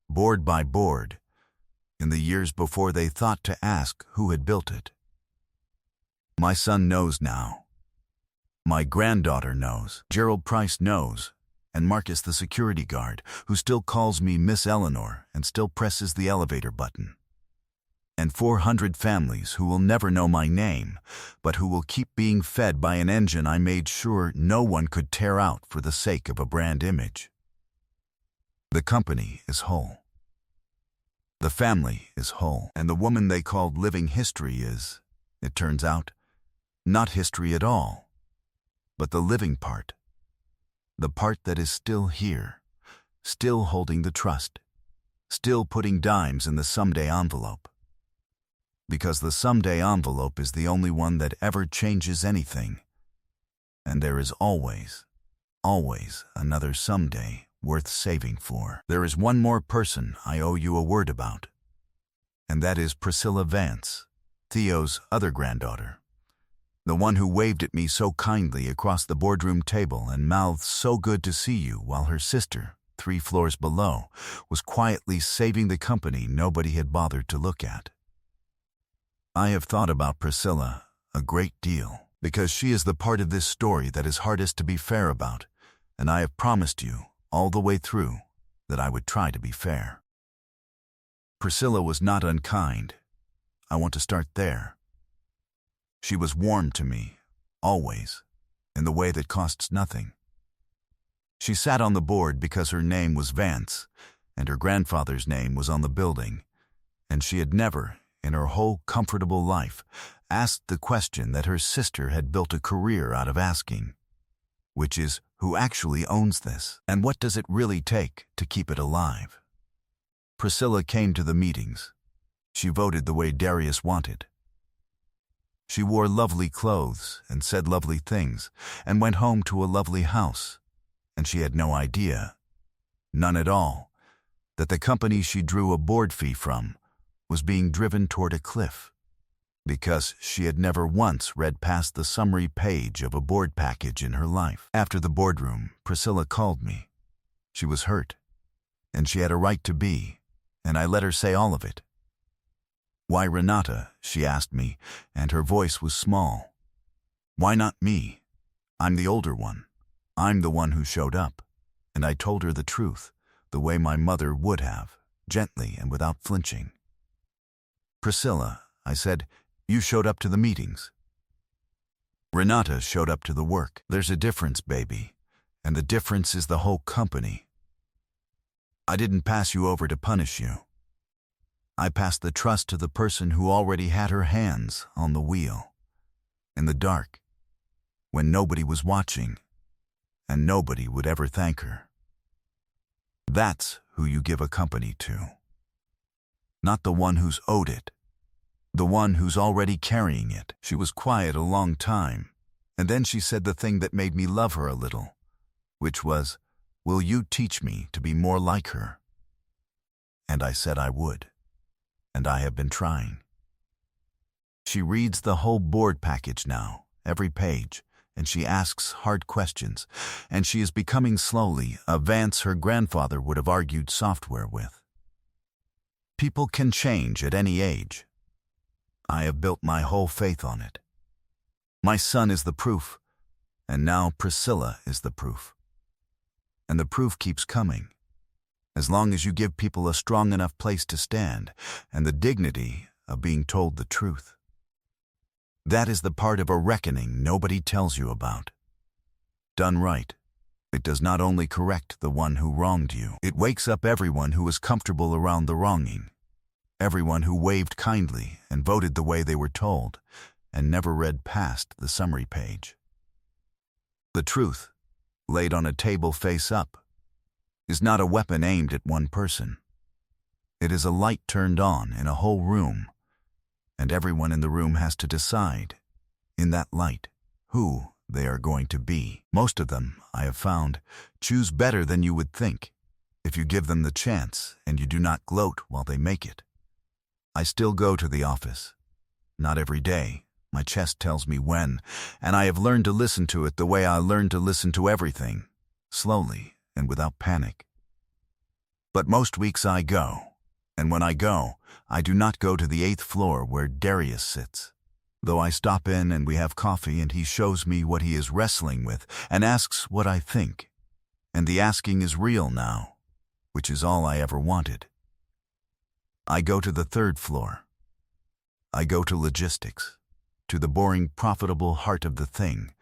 board by board, in the years before they thought to ask who had built it. My son knows now. My granddaughter knows. Gerald Price knows. And Marcus the security guard, who still calls me Miss Eleanor and still presses the elevator button. And 400 families who will never know my name, but who will keep being fed by an engine I made sure no one could tear out for the sake of a brand image. The company is whole. The family is whole, and the woman they called living history is, it turns out, not history at all, but the living part. The part that is still here, still holding the trust, still putting dimes in the someday envelope. Because the someday envelope is the only one that ever changes anything, and there is always, always another someday worth saving for. There is one more person I owe you a word about, and that is Priscilla Vance, Theo's other granddaughter. The one who waved at me so kindly across the boardroom table and mouthed "so good to see you" while her sister, 3 floors below, was quietly saving the company nobody had bothered to look at. I have thought about Priscilla a great deal, because she is the part of this story that is hardest to be fair about, and I have promised you, all the way through, that I would try to be fair. Priscilla was not unkind. I want to start there. She was warm to me, always, in the way that costs nothing. She sat on the board because her name was Vance, and her grandfather's name was on the building, and she had never, in her whole comfortable life, asked the question that her sister had built a career out of asking, which is, who actually owns this, and what does it really take to keep it alive? Priscilla came to the meetings. She voted the way Darius wanted. She wore lovely clothes and said lovely things and went home to a lovely house, and she had no idea, none at all, that the company she drew a board fee from was being driven toward a cliff, because she had never once read past the summary page of a board package in her life. After the boardroom, Priscilla called me. She was hurt, and she had a right to be, and I let her say all of it. "Why Renata?" she asked me, and her voice was small. "Why not me? I'm the older one. I'm the one who showed up." And I told her the truth, the way my mother would have, gently and without flinching. Priscilla, I said, you showed up to the meetings. Renata showed up to the work. There's a difference, baby, and the difference is the whole company. I didn't pass you over to punish you. I passed the trust to the person who already had her hands on the wheel. In the dark, when nobody was watching, and nobody would ever thank her. That's who you give a company to. Not the one who's owed it. The one who's already carrying it. She was quiet a long time, and then she said the thing that made me love her a little, which was, will you teach me to be more like her? And I said I would, and I have been trying. She reads the whole board package now, every page, and she asks hard questions, and she is becoming slowly a Vance her grandfather would have argued software with. People can change at any age. I have built my whole faith on it. My son is the proof, and now Priscilla is the proof. And the proof keeps coming, as long as you give people a strong enough place to stand and the dignity of being told the truth. That is the part of a reckoning nobody tells you about. Done right, it does not only correct the one who wronged you, it wakes up everyone who was comfortable around the wronging, everyone who waved kindly and voted the way they were told and never read past the summary page. The truth, laid on a table face up, is not a weapon aimed at one person. It is a light turned on in a whole room, and everyone in the room has to decide, in that light, who they are going to be. Most of them, I have found, choose better than you would think, if you give them the chance and you do not gloat while they make it. I still go to the office. Not every day. My chest tells me when, and I have learned to listen to it the way I learned to listen to everything, slowly and without panic. But most weeks I go, and when I go, I do not go to the 8th floor where Darius sits. Though I stop in and we have coffee and he shows me what he is wrestling with and asks what I think. And the asking is real now, which is all I ever wanted. I go to the 3rd floor. I go to logistics, to the boring, profitable heart of the thing,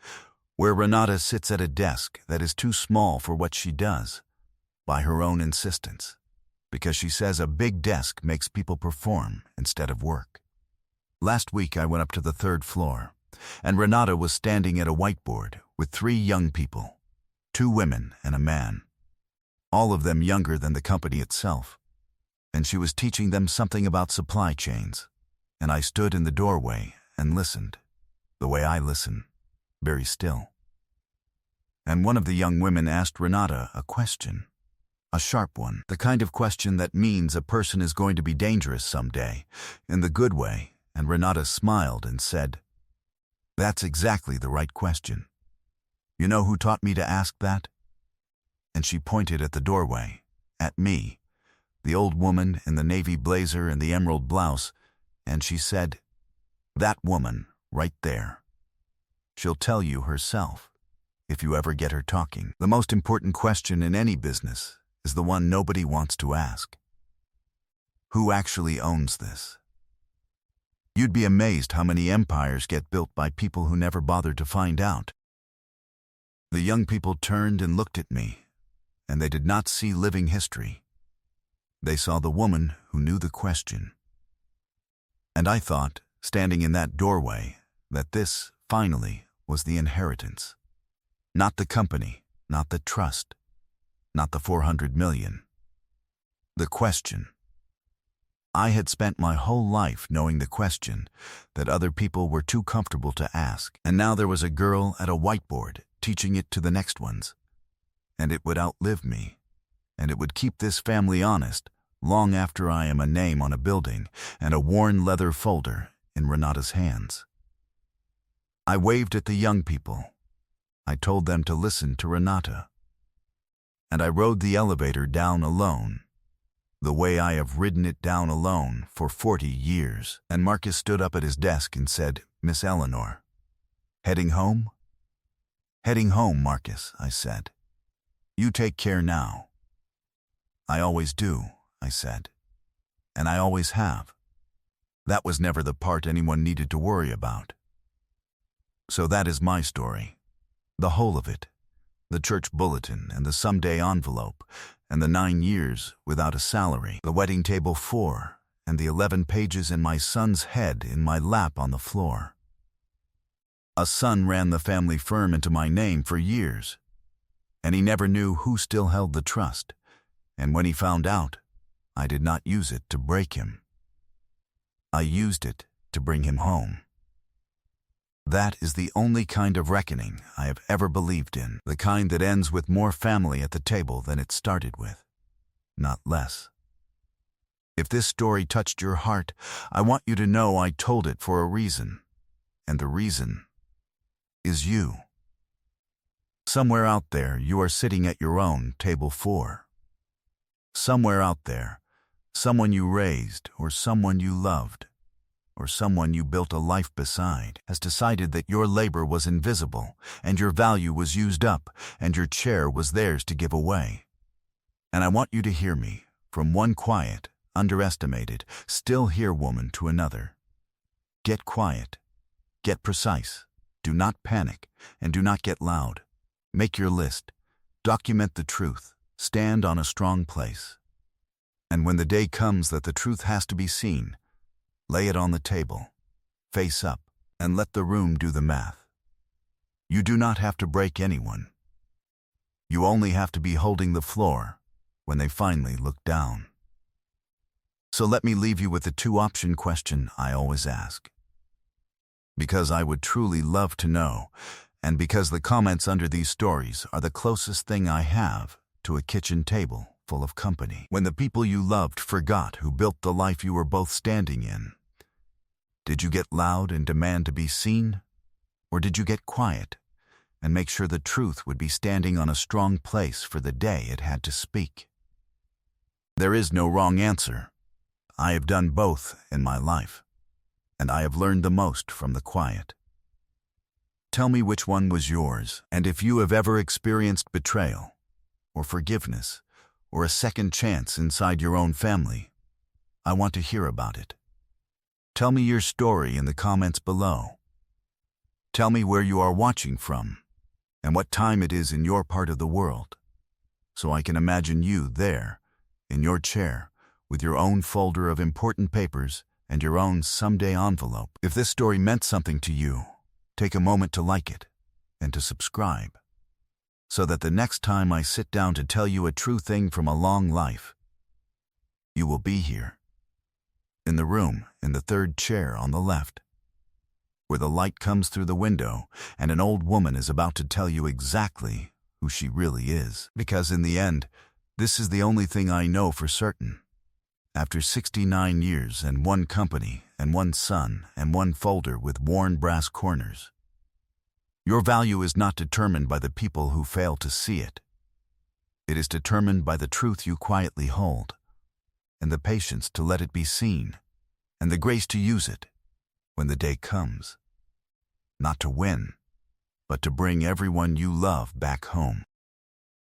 where Renata sits at a desk that is too small for what she does, by her own insistence, because she says a big desk makes people perform instead of work. Last week I went up to the 3rd floor, and Renata was standing at a whiteboard with 3 young people, 2 women and a man, all of them younger than the company itself, and she was teaching them something about supply chains, and I stood in the doorway and listened, the way I listen, very still. And one of the young women asked Renata a question, a sharp one, the kind of question that means a person is going to be dangerous someday, in the good way, and Renata smiled and said, "That's exactly the right question. You know who taught me to ask that?" And she pointed at the doorway, at me, the old woman in the navy blazer and the emerald blouse, and she said, "That woman, right there. She'll tell you herself, if you ever get her talking. The most important question in any business is the one nobody wants to ask. Who actually owns this? You'd be amazed how many empires get built by people who never bothered to find out." The young people turned and looked at me, and they did not see living history. They saw the woman who knew the question. And I thought, standing in that doorway, that this, finally, was the inheritance. Not the company, not the trust, not the 400 million. The question. I had spent my whole life knowing the question that other people were too comfortable to ask, and now there was a girl at a whiteboard teaching it to the next ones. And it would outlive me, and it would keep this family honest long after I am a name on a building and a worn leather folder in Renata's hands. I waved at the young people. I told them to listen to Renata. And I rode the elevator down alone, the way I have ridden it down alone for 40 years. And Marcus stood up at his desk and said, "Miss Eleanor, heading home?" "Heading home, Marcus," I said. "You take care now." "I always do," I said. "And I always have. That was never the part anyone needed to worry about. So that is my story. The whole of it. The church bulletin and the someday envelope, and the 9 years without a salary, the wedding table 4, and the 11 pages and my son's head in my lap on the floor. A son ran the family firm into my name for years, and he never knew who still held the trust, and when he found out, I did not use it to break him. I used it to bring him home. That is the only kind of reckoning I have ever believed in, the kind that ends with more family at the table than it started with, not less. If this story touched your heart, I want you to know I told it for a reason, and the reason is you. Somewhere out there, you are sitting at your own table 4. Somewhere out there, someone you raised or someone you loved, or someone you built a life beside, has decided that your labor was invisible, and your value was used up, and your chair was theirs to give away. And I want you to hear me, from one quiet, underestimated, still here woman to another. Get quiet. Get precise. Do not panic, and do not get loud. Make your list. Document the truth. Stand on a strong place. And when the day comes that the truth has to be seen, lay it on the table, face up, and let the room do the math. You do not have to break anyone. You only have to be holding the floor when they finally look down. So let me leave you with the 2-option question I always ask. Because I would truly love to know, and because the comments under these stories are the closest thing I have to a kitchen table full of company. When the people you loved forgot who built the life you were both standing in, did you get loud and demand to be seen? Or did you get quiet and make sure the truth would be standing on a strong place for the day it had to speak? There is no wrong answer. I have done both in my life, and I have learned the most from the quiet. Tell me which one was yours, and if you have ever experienced betrayal, or forgiveness, or a second chance inside your own family, I want to hear about it. Tell me your story in the comments below. Tell me where you are watching from, and what time it is in your part of the world, so I can imagine you there, in your chair, with your own folder of important papers and your own someday envelope. If this story meant something to you, take a moment to like it and to subscribe, so that the next time I sit down to tell you a true thing from a long life, you will be here, in the room in the 3rd chair on the left, where the light comes through the window and an old woman is about to tell you exactly who she really is. Because in the end, this is the only thing I know for certain. After 69 years and 1 company and 1 son and 1 folder with worn brass corners, your value is not determined by the people who fail to see it. It is determined by the truth you quietly hold, and the patience to let it be seen, and the grace to use it when the day comes. Not to win, but to bring everyone you love back home.